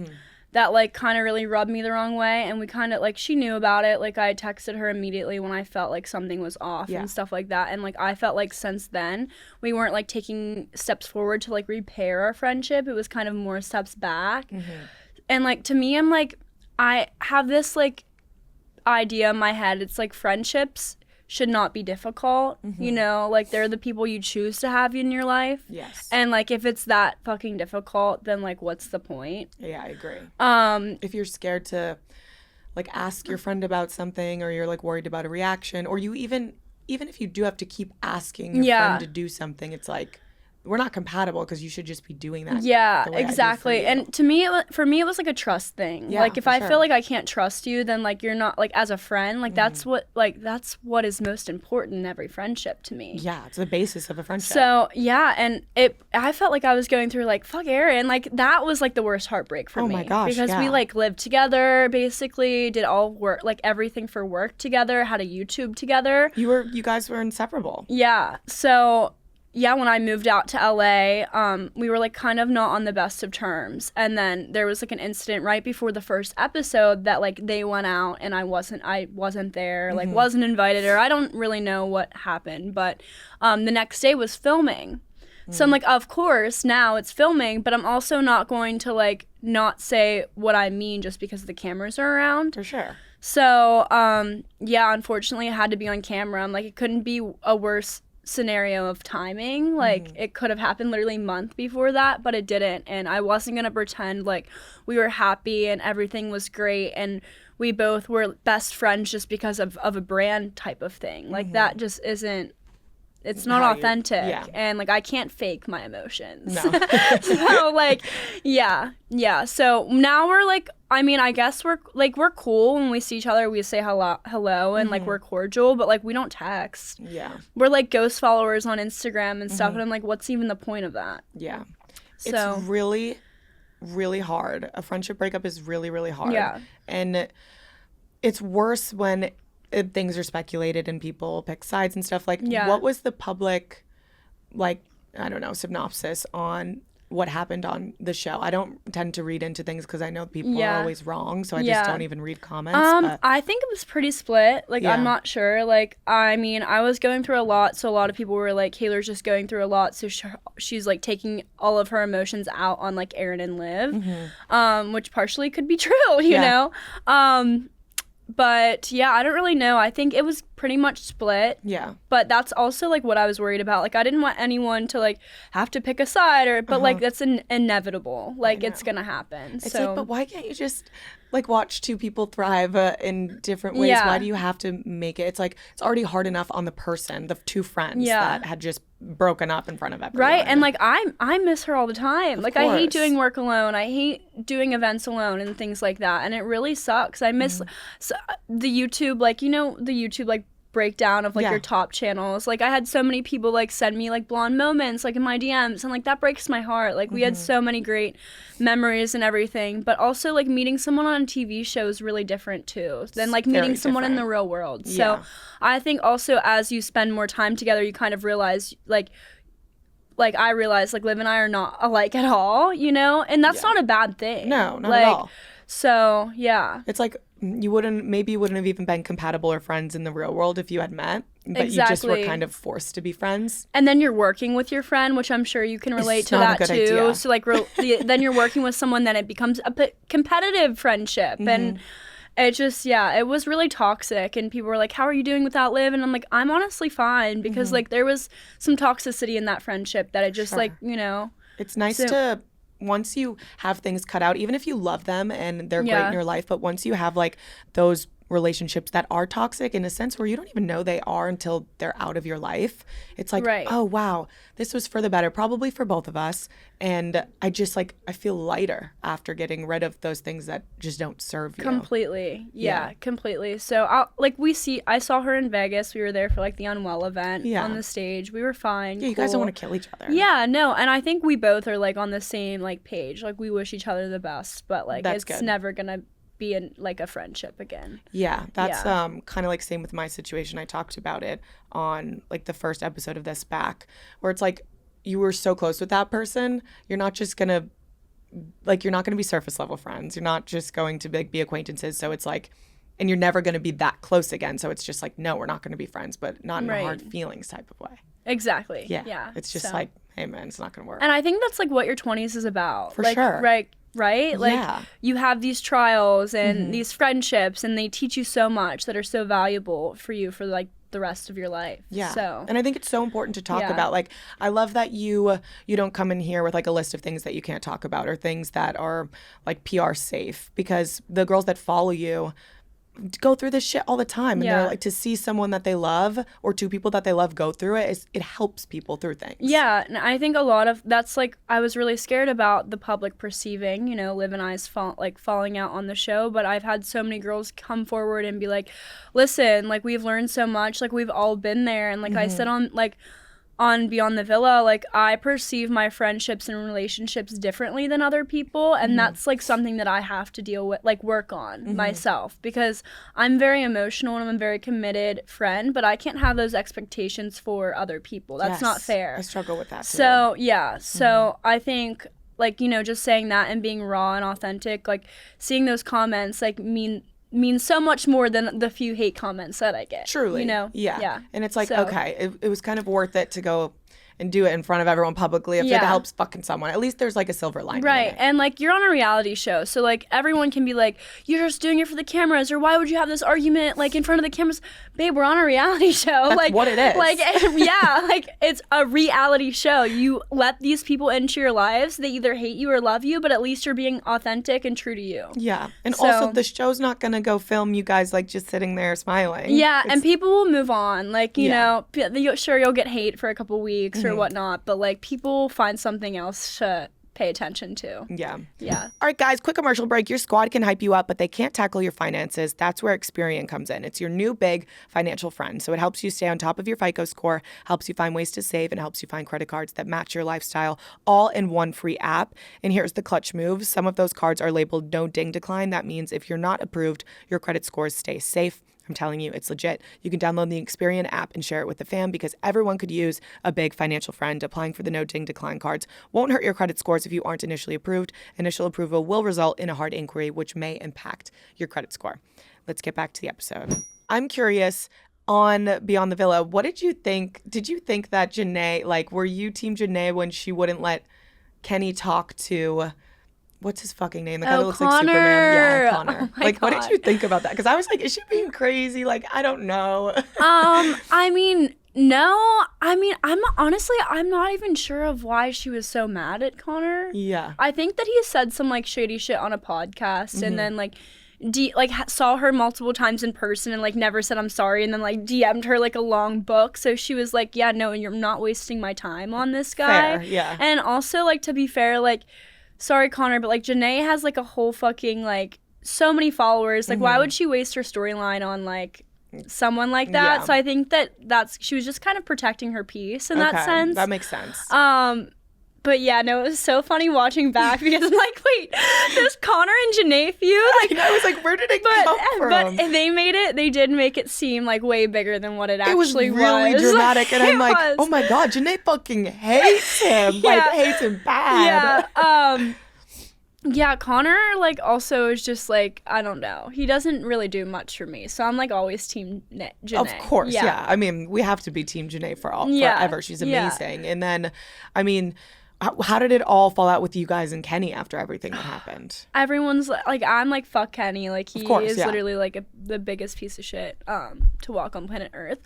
that like kind of really rubbed me the wrong way, and we kind of like, she knew about it. Like I texted her immediately when I felt like something was off and stuff like that, and like I felt like since then we weren't like taking steps forward to like repair our friendship. It was kind of more steps back. And like to me, I'm like, I have this like idea in my head. It's like friendships should not be difficult, you know, like they're the people you choose to have in your life. Yes. And like if it's that fucking difficult, then like what's the point? Yeah, I agree. Um If you're scared to like ask your friend about something, or you're like worried about a reaction, or you even if you do have to keep asking your friend to do something, it's like, we're not compatible because you should just be doing that. Yeah, the way I do for exactly. you. And to me, for me, it was like a trust thing. Yeah, like if for I sure. feel like I can't trust you, then like you're not like as a friend. Like that's what is most important in every friendship to me. Yeah, it's the basis of a friendship. So yeah, and I felt like I was going through like, fuck Aaron, like that was like the worst heartbreak for me. Oh my gosh, because we yeah. like lived together, basically did all work, like everything for work together, had a YouTube together. you guys were inseparable. Yeah. So yeah, when I moved out to LA, we were like kind of not on the best of terms. And then there was like an incident right before the first episode that like they went out and I wasn't there, like wasn't invited, or I don't really know what happened. But the next day was filming. So I'm like, of course, now it's filming, but I'm also not going to like not say what I mean just because the cameras are around. For sure. So yeah, unfortunately I had to be on camera. I'm like, it couldn't be a worse scenario of timing. Like it could have happened literally a month before that, but it didn't, and I wasn't gonna pretend like we were happy and everything was great and we both were best friends just because of a brand type of thing. Like that just isn't, it's not How you- authentic. yeah. And like I can't fake my emotions. No. So like yeah. So now we're like, I mean, I guess we're cool when we see each other. We say hello and like we're cordial, but like we don't text. Yeah. We're like ghost followers on Instagram and stuff, and I'm like, what's even the point of that? Yeah. So It's really, really hard. A friendship breakup is really, really hard. Yeah. And it's worse when things are speculated and people pick sides and stuff. Like, Yeah. what was the public, like, I don't know, synopsis on what happened on the show. I don't tend to read into things because I know people are always wrong, so I just don't even read comments. I think it was pretty split. Like, I'm not sure. Like, I mean, I was going through a lot, so a lot of people were like, Kaylor's just going through a lot, so she's like taking all of her emotions out on like Aaron and Liv, which partially could be true, you know? But yeah, I don't really know. I think it was pretty much split. Yeah. But that's also like what I was worried about. Like, I didn't want anyone to like have to pick a side but like that's inevitable. Like, it's gonna happen. It's so like, but why can't you just like watch two people thrive in different ways? Why do you have to make it? It's like, it's already hard enough on the person, the two friends that had just broken up in front of everyone. Right. And like I miss her all the time. Like, I hate doing work alone. I hate doing events alone and things like that. And it really sucks. I miss the YouTube, like, you know, the YouTube like breakdown of like your top channels. Like, I had so many people like send me like blonde moments like in my DMs, and like that breaks my heart. Like, we had so many great memories and everything, but also like meeting someone on a TV show is really different too than like meeting someone in the real world. So I think also as you spend more time together, you kind of realize like I realized like Liv and I are not alike at all, you know, and that's not a bad thing. No, not like, at all. So it's like you wouldn't have even been compatible or friends in the real world if you had met, but you just were kind of forced to be friends. And then you're working with your friend, which I'm sure you can relate to that too. Idea. So like then you're working with someone, then it becomes a competitive friendship, and it just it was really toxic. And people were like, "How are you doing without Liv?" And I'm like, "I'm honestly fine," because like there was some toxicity in that friendship that it just like, you know. It's nice to. Once you have things cut out, even if you love them and they're great in your life, but once you have like those relationships that are toxic in a sense where you don't even know they are until they're out of your life, it's like, oh wow, this was for the better, probably for both of us. And I just like, I feel lighter after getting rid of those things that just don't serve you. Completely. Yeah, completely. So I saw her in Vegas. We were there for like the Unwell event on the stage. We were fine. Yeah, you guys don't want to kill each other. Yeah, no. And I think we both are like on the same like page. Like, we wish each other the best, but like it's never gonna be in like a friendship again. Yeah, that's kind of like same with my situation. I talked about it on like the first episode of this back, where it's like you were so close with that person, you're not gonna be surface level friends. You're not just going to be acquaintances. So it's like, and you're never gonna be that close again. So it's just like, no, we're not gonna be friends, but not in a hard feelings type of way. Exactly. Yeah. It's just like, hey man, it's not gonna work. And I think that's like what your 20s is about. For sure. Right? Like, you have these trials and these friendships, and they teach you so much that are so valuable for you for like the rest of your life. Yeah. So, and I think it's so important to talk about. Like, I love that you don't come in here with like a list of things that you can't talk about or things that are like PR safe, because the girls that follow you go through this shit all the time, and they're like, to see someone that they love or two people that they love go through it, it helps people through things. Yeah, and I think a lot of that's like, I was really scared about the public perceiving, you know, Liv and I's falling out on the show, but I've had so many girls come forward and be like, listen, like, we've learned so much, like, we've all been there, and like I said on Beyond the Villa, like, I perceive my friendships and relationships differently than other people, and that's like something that I have to deal with, like, work on myself, because I'm very emotional and I'm a very committed friend, but I can't have those expectations for other people. That's not fair. I struggle with that too. So so I think, like, you know, just saying that and being raw and authentic, like, seeing those comments like means so much more than the few hate comments that I get. Truly. You know? Yeah. And it's like, okay, it was kind of worth it to go and do it in front of everyone publicly if it helps fucking someone. At least there's like a silver lining. Right. And like, you're on a reality show, so like everyone can be like, you're just doing it for the cameras, or why would you have this argument like in front of the cameras? Babe, we're on a reality show. That's like what it is. Like, yeah, like, it's a reality show. You let these people into your lives. They either hate you or love you, but at least you're being authentic and true to you. Yeah. And also, the show's not gonna go film you guys like just sitting there smiling. Yeah, and people will move on. Like, you know, sure, you'll get hate for a couple weeks or whatnot, but like, people find something else to pay attention to. Yeah. All right, guys, quick commercial break. Your squad can hype you up, but they can't tackle your finances. That's where Experian comes in. It's your new big financial friend. So it helps you stay on top of your FICO score, helps you find ways to save, and helps you find credit cards that match your lifestyle, all in one free app. And here's the clutch move. Some of those cards are labeled no ding decline. That means if you're not approved, your credit scores stay safe. I'm telling you, it's legit. You can download the Experian app and share it with the fam because everyone could use a big financial friend. Applying for the no ding decline cards won't hurt your credit scores if you aren't initially approved. Initial approval will result in a hard inquiry, which may impact your credit score. Let's get back to the episode. I'm curious, on Beyond the Villa, what did you think? Did you think that Janae, like, were you team Janae when she wouldn't let Kenny talk to, what's his fucking name? The guy that looks like Superman. Yeah, Connor. Oh my like, God. what did you think about that? Because I was like, is she being crazy? Like, I don't know. I mean, no. I mean, I'm not even sure of why she was so mad at Connor. Yeah. I think that he said some like shady shit on a podcast and then like saw her multiple times in person and like never said I'm sorry, and then like DM'd her like a long book. So she was like, yeah, no, you're not wasting my time on this guy. Fair, yeah. And also, like, to be fair, like, sorry Connor, but like Janae has like a whole fucking like so many followers. Like, why would she waste her storyline on like someone like that? Yeah. So I think she was just kind of protecting her peace in that sense. That makes sense. But yeah, no, it was so funny watching back because I'm like, wait, there's Connor and Janae feud? Like, I was like, where did it come from? But they did make it seem like way bigger than what it actually was. It was really dramatic, and I'm like, was. oh my God, Janae fucking hates him. Like, hates him bad. Yeah. Yeah, Connor, like, also is just, like, I don't know. He doesn't really do much for me. So I'm, like, always team Janae. Of course, yeah. I mean, we have to be team Janae forever. She's amazing. And then, I mean, how did it all fall out with you guys and Kenny after everything that happened? Everyone's, like, I'm, like, fuck Kenny. Like, he is literally, like, the biggest piece of shit to walk on planet Earth.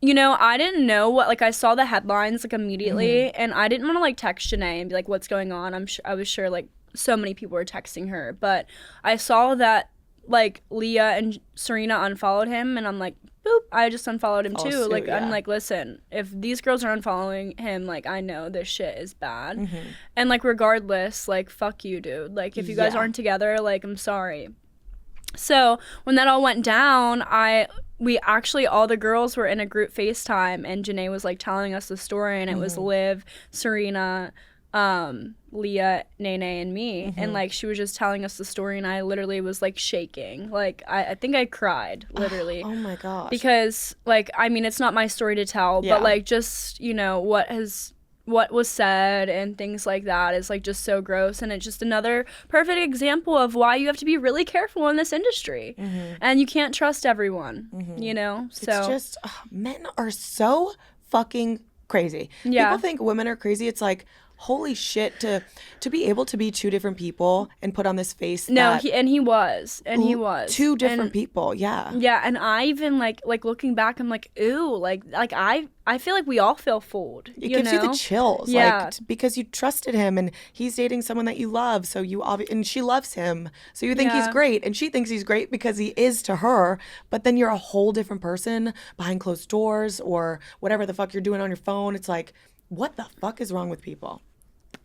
You know, I didn't know what, like, I saw the headlines, like, immediately, and I didn't want to, like, text Janae and be like, what's going on? I was sure, like, so many people were texting her, but I saw that, like, Leah and Serena unfollowed him, and I'm like, boop, I just unfollowed him, too. Like, I'm like, listen, if these girls are unfollowing him, like, I know this shit is bad, and, like, regardless, like, fuck you, dude. Like, if you guys aren't together, like, I'm sorry. So, when that all went down, we actually, all the girls were in a group FaceTime, and Janae was, like, telling us the story, and it was Liv, Serena, Leah, Nene, and me, and, like, she was just telling us the story, and I literally was, like, shaking. Like, I think I cried, literally. Oh, my gosh. Because, like, I mean, it's not my story to tell, but, like, just, you know, what was said and things like that is, like, just so gross, and it's just another perfect example of why you have to be really careful in this industry, and you can't trust everyone, you know? So it's just, men are so fucking crazy. Yeah. People think women are crazy. It's like, holy shit, to be able to be two different people and put on this face. No, he was two different people. Yeah. Yeah, and I even like looking back, I'm like, ooh, like I feel like we all feel fooled. It gives you the chills, like, because you trusted him, and he's dating someone that you love, so and she loves him, so you think he's great, and she thinks he's great because he is to her. But then you're a whole different person behind closed doors, or whatever the fuck you're doing on your phone. It's like, what the fuck is wrong with people?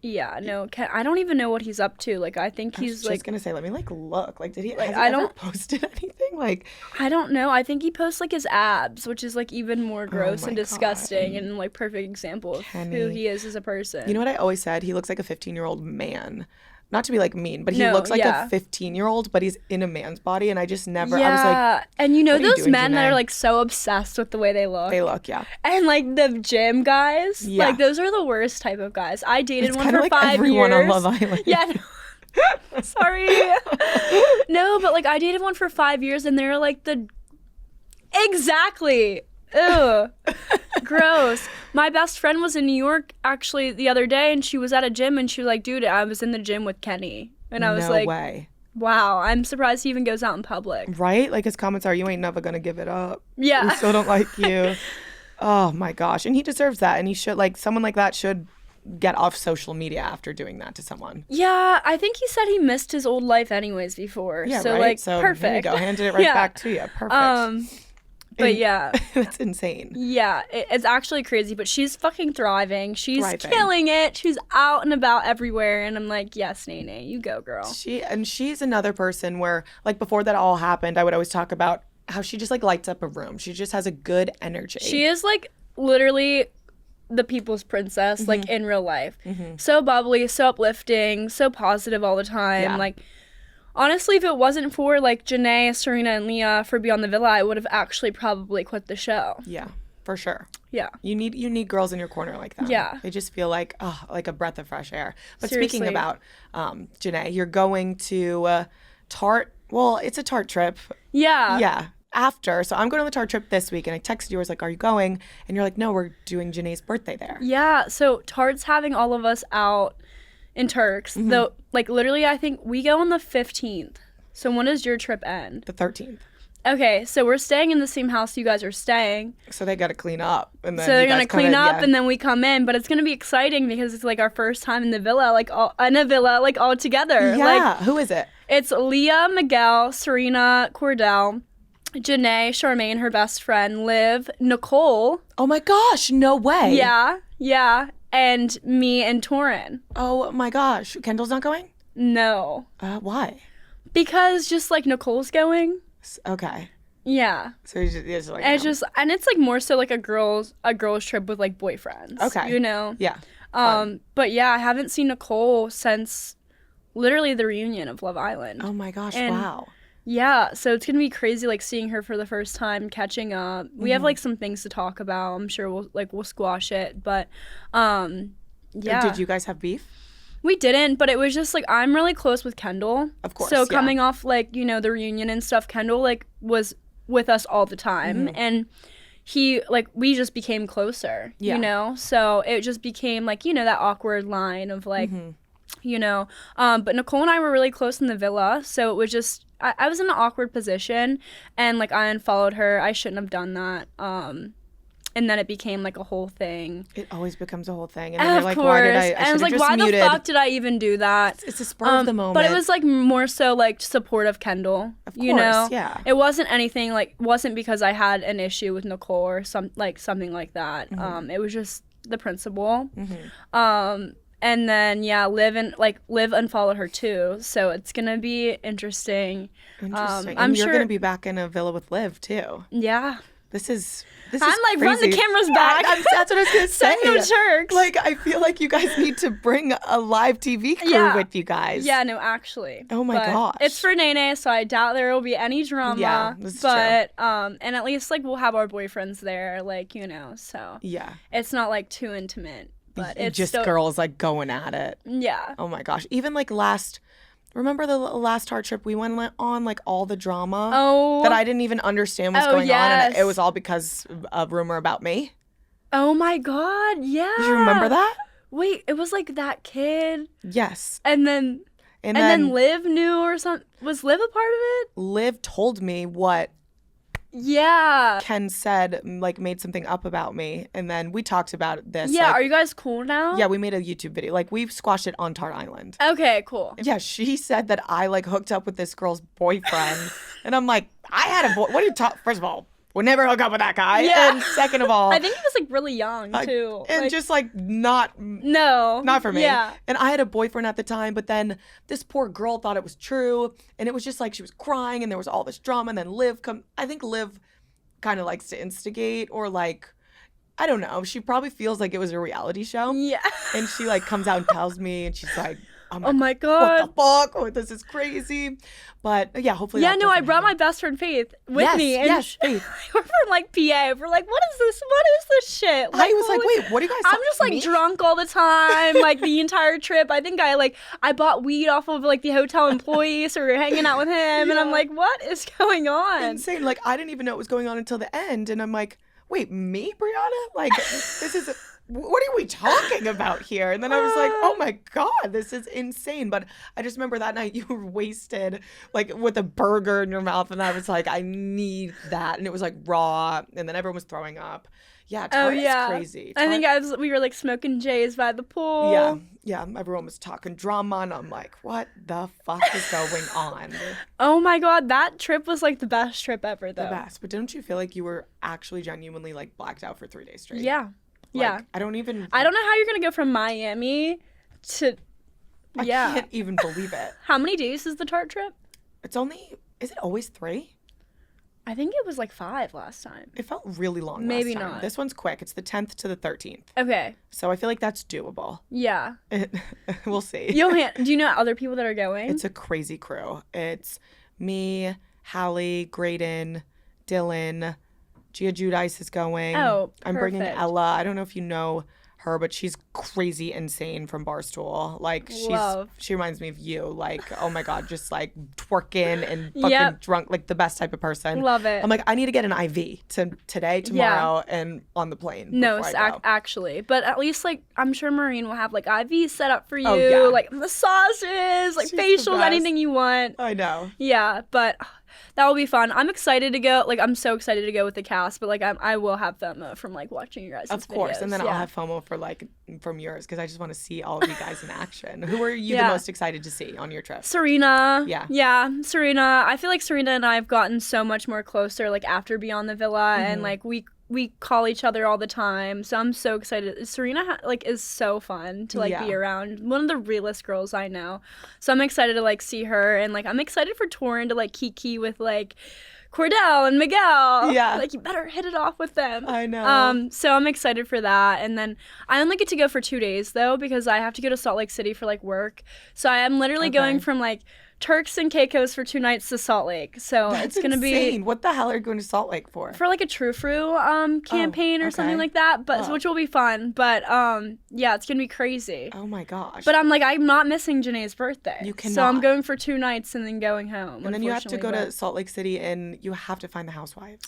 Yeah, no, I don't even know what he's up to. Like, I think he's just gonna say, let me look. Like, did he? Like, has he ever posted anything? Like, I don't know. I think he posts like his abs, which is like even more gross and disgusting, and like perfect example of who he is as a person. You know what I always said? He looks like a 15-year-old man. Not to be like mean, but he looks like a 15-year-old, but he's in a man's body, and I just never. I was like, and you know those men that are like so obsessed with the way they look. And like the gym guys, like those are the worst type of guys. I dated one for like 5 years. Everyone on Love Island. Yeah. Sorry. No, but like I dated one for 5 years, and they're like exactly. Ew. Gross. My best friend was in New York actually the other day, and she was at a gym, and she was like, dude, I was in the gym with Kenny. And I was like, way. Wow, I'm surprised he even goes out in public. Right? Like, his comments are, you ain't never gonna give it up. Yeah. We still don't like you. Oh my gosh. And he deserves that. And he should, like, someone like that should get off social media after doing that to someone. Yeah, I think he said he missed his old life anyways before. Yeah, so right? like, so perfect. There you go. Handed it right back to you. Perfect. But yeah. That's insane. Yeah, it's actually crazy, but she's fucking thriving. She's killing it. She's out and about everywhere, and I'm like, yes, Nene, you go, girl. She's another person where, like, before that all happened, I would always talk about how she just, like, lights up a room. She just has a good energy. She is, like, literally the people's princess, like, in real life. So bubbly, so uplifting, so positive all the time. Like, Honestly, if it wasn't for like Janae, Serena, and Leah for Beyond the Villa, I would have actually probably quit the show. Yeah, for sure. Yeah. You need girls in your corner like that. Yeah. They just feel like like a breath of fresh air. But Seriously. speaking about Janae, you're going to Tarte. Well, it's a Tarte trip. Yeah. Yeah. After. So I'm going on the Tarte trip this week, and I texted you. I was like, "Are you going?" And you're like, "No, we're doing Janae's birthday there." Yeah. So Tarte's having all of us out in Turks. Though, like literally, I think we go on the 15th. So when does your trip end? The 13th. Okay, so we're staying in the same house you guys are staying. So they got to clean up, and then So they're you guys gonna come clean in, up, yeah. and then we come in. But it's gonna be exciting because it's like our first time in the villa, like all together. Yeah. Like, Who is it? it's Leah, Miguel, Serena, Cordell, Janae, Charmaine, her best friend, Liv, Nicole. Oh my gosh! No way. Yeah, and me and Torin. Oh my gosh! Kendall's not going. No, Why? because just like Nicole's going. Okay. Yeah. So it's like. And it's like more so like a girls trip with like boyfriends. Okay. You know? Yeah. But yeah, I haven't seen Nicole since literally the reunion of Love Island. Oh my gosh! And wow. yeah, so it's gonna be crazy like seeing her for the first time, catching up. We have like some things to talk about. I'm sure we'll squash it. But yeah. Did you guys have beef? We didn't, but it was just like I'm really close with Kendall. Of course. So yeah. coming off like, you know, the reunion and stuff, Kendall like was with us all the time and he like we just became closer, Yeah. you know? So it just became like, you know, that awkward line of like you know, but Nicole and I were really close in the villa, so it was just I was in an awkward position and like I unfollowed her. I shouldn't have done that. And then it became like a whole thing. It always becomes a whole thing. And then Of you're like, course. why did and I should was have like, just why muted. the fuck did I even do that? It's a spur of the moment. But it was like more so like support of Kendall. Of you know? course, yeah. It wasn't anything like wasn't because I had an issue with Nicole or something like that. It was just the principle. And then yeah, Liv unfollowed her too. So it's gonna be interesting. Interesting. I'm and you're sure gonna be back in a villa with Liv too. Yeah. This is I'm like, run the crazy. cameras back. That's what I was gonna say. Send them Turks. Like, I feel like you guys need to bring a live TV crew Yeah. with you guys. Yeah, no, actually. Oh my But gosh. it's for Nene, so I doubt there will be any drama. Yeah, this is but and at least like we'll have our boyfriends there, like, you know, so Yeah. it's not like too intimate. But it's just still, girls like going at it. Yeah. Oh my gosh. Even like remember the last Tarte trip we went on, like all the drama Oh. that I didn't even understand was Oh, going on, and yes. it was all because of a rumor about me. Oh my god, yeah. Do you remember that? Wait, it was like that kid Yes. and then And then then Liv knew or something. Was Liv a part of it? Liv told me what Yeah. Ken said, like made something up about me, and then we talked about this. Yeah, like, are you guys cool now? yeah, we made a YouTube video. Like we've squashed it on Tarte Island. Okay, cool. Yeah, she said that I like hooked up with this girl's boyfriend, and I'm like, I had a boy. What are you talking? First of all, would never hook up with that guy. Yeah. And second of all, I think he was like really young too. and Like, just like not not for me. Yeah. And I had a boyfriend at the time, but then this poor girl thought it was true, and it was just like she was crying, and there was all this drama, and then I think Liv kind of likes to instigate, or like, I don't know. She probably feels like it was a reality show. Yeah. And she like comes out and tells me, and she's like, Oh my god. what the fuck? Oh, this is crazy. But yeah, hopefully. Yeah, that no, I doesn't brought my happen. best friend Faith with Yes, me. And yes, Faith. we're from like PA. We're like, what is this? What is this shit? I was like, holy- wait, what do you guys? I'm just like me? drunk all the time, like the entire trip. I think I bought weed off of like the hotel employee, so we were hanging out with him, and I'm Yeah. like, what is going on? Insane. Like I didn't even know what was going on until the end, and I'm like, wait, me, Brianna? Like this is. What are we talking about here? And then I was like, oh my God, this is insane. But I just remember that night you were wasted, like with a burger in your mouth. And I was like, I need that. And it was like raw. And then everyone was throwing up. Yeah, Tarte is crazy. I think we were like smoking J's by the pool. Yeah. Everyone was talking drama. And I'm like, what the fuck is going on? Oh my God, that trip was like the best trip ever though. The best. But don't you feel like you were actually genuinely like blacked out for 3 days straight? Yeah. Like, Yeah. I don't know how you're going to go from Miami to, I can't even believe it. How many days is the Tarte trip? Is it always 3? I think it was like 5 last time. It felt really long Maybe last time. not. This one's quick. It's the 10th to the 13th. Okay. So I feel like that's doable. Yeah. We'll see. Do you know other people that are going? It's a crazy crew. It's me, Hallie, Graydon, Dylan, Gia Judice is going. Oh, I'm bringing perfect. Ella. I don't know if you know her, but she's crazy insane from Barstool. Like, she reminds me of you. Like, oh my God, just like twerking and fucking drunk, like the best type of person. Love it. I'm like, I need to get an IV today, tomorrow, and on the plane. No, actually. But at least, like, I'm sure Maureen will have, like, IVs set up for you, like massages, like She's facials, anything you want. I know. Yeah, but that will be fun. I'm excited to go. Like, I'm so excited to go with the cast, but, like, I will have FOMO from, like, watching your guys' videos. Of course, and then I'll have FOMO for, like, from yours, because I just want to see all of you guys in action. Who are you the most excited to see on your trip? Serena. Yeah. Yeah, Serena. I feel like Serena and I have gotten so much more closer, like, after Beyond the Villa, and, like, we call each other all the time, so I'm so excited. Serena is so fun to like be around. One of the realest girls I know, so I'm excited to like see her, and like I'm excited for Torrin to like kiki with like Cordell and Miguel. Yeah, like you better hit it off with them. I know. So I'm excited for that, and then I only get to go for 2 days though because I have to go to Salt Lake City for like work. So I am literally going from like Turks and Caicos for 2 nights to Salt Lake. So it's gonna be. What the hell are you going to Salt Lake for? For like a True Fru campaign or something like that, but which will be fun. But yeah, it's gonna be crazy. Oh my gosh. But I'm not missing Janae's birthday. You cannot. So I'm going for 2 nights and then going home. And then you have to go to Salt Lake City and you have to find the Housewives.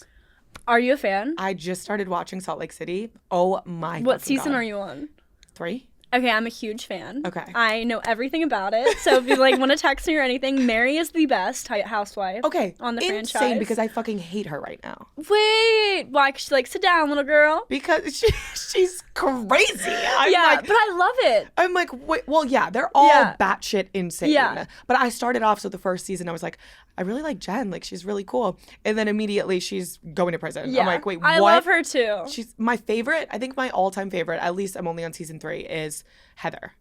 Are you a fan? I just started watching Salt Lake City. Oh my god. What season are you on? 3. Okay, I'm a huge fan. Okay. I know everything about it. So if you like want to text me or anything, Mary is the best housewife. On the franchise. Insane, because I fucking hate her right now. Wait, why? She's like, sit down, little girl. Because she's crazy. But I love it. I'm like, wait, well, yeah, they're all batshit insane. Yeah. But I started off, so the first season, I was like, I really like Jen. Like, she's really cool. And then immediately she's going to prison. Yeah. I'm like, wait, what? I love her too. She's my favorite. I think my all-time favorite, at least I'm only on season 3, is Heather.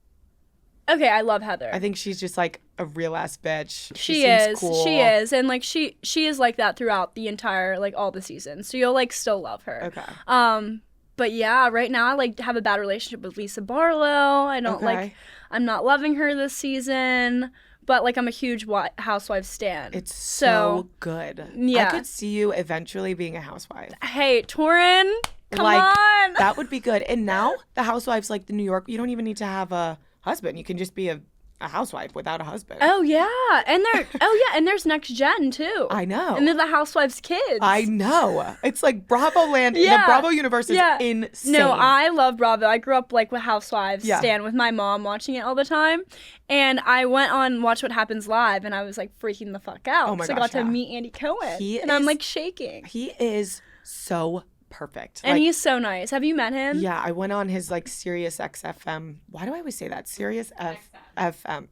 Okay, I love Heather. I think she's just like a real ass bitch. She seems is. cool. She is. And like she is like that throughout the entire like all the seasons. So you'll like still love her. Okay. But yeah, right now I like have a bad relationship with Lisa Barlow. I don't I'm not loving her this season. But, like, I'm a huge housewife stan. It's so good. Yeah. I could see you eventually being a housewife. Hey, Torrin, come on. That would be good. And now the housewives, like the New York, you don't even need to have a husband. You can just be a housewife without a husband. Oh, yeah. And there's Next Gen, too. I know. And they're the housewives' kids. I know. It's like Bravo land. The Bravo universe is insane. No, I love Bravo. I grew up like with Housewives stan with my mom watching it all the time. And I went on Watch What Happens Live and I was like freaking the fuck out. Oh my gosh, I got to meet Andy Cohen. I'm like shaking. He is so perfect. And he's so nice. Have you met him? Yeah, I went on his like Sirius XFM. Why do I always say that? Sirius FM.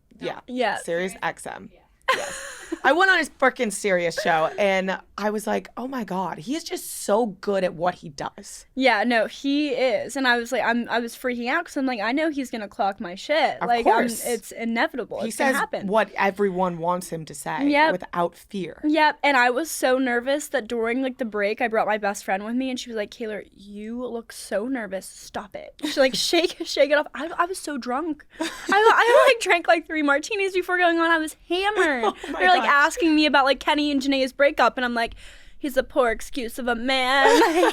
Yeah. Sirius XM. Yes. I went on his freaking Sirius show and I was like, oh my God, he is just so good at what he does. Yeah, no, he is. And I was like, I was freaking out because I'm like, I know he's going to clock my shit. Of course. It's inevitable. He it's going says to happen. What everyone wants him to say without fear. Yep. And I was so nervous that during like the break, I brought my best friend with me and she was like, Kaylor, you look so nervous. Stop it. She like, shake it off. I was so drunk. I like drank like 3 martinis before going on. I was hammered. Oh They're like asking me about like Kenny and Janae's breakup and I'm like, he's a poor excuse of a man.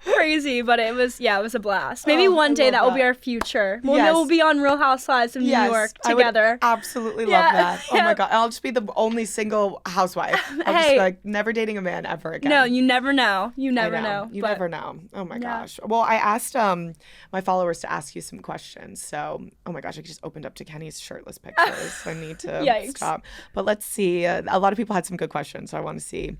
Crazy, but it was a blast. Maybe one day that will be our future. We'll be on Real Housewives of New York together. I would absolutely love that. Oh my God. I'll just be the only single housewife. I'll just be like never dating a man ever again. No, you never know. You never know. You never know. Oh my gosh. Well, I asked my followers to ask you some questions. So, oh my gosh, I just opened up to Kenny's shirtless pictures. I need to stop. But let's see. A lot of people had some good questions, so I want to see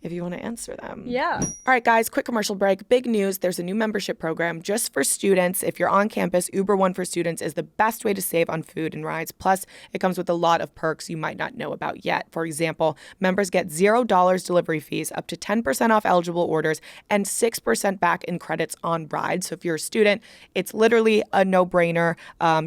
if you want to answer them. Yeah. All right, guys, quick commercial break. Big news. There's a new membership program just for students. If you're on campus, Uber One for Students is the best way to save on food and rides. Plus, it comes with a lot of perks you might not know about yet. For example, members get $0 delivery fees, up to 10% off eligible orders, and 6% back in credits on rides. So if you're a student, it's literally a no-brainer.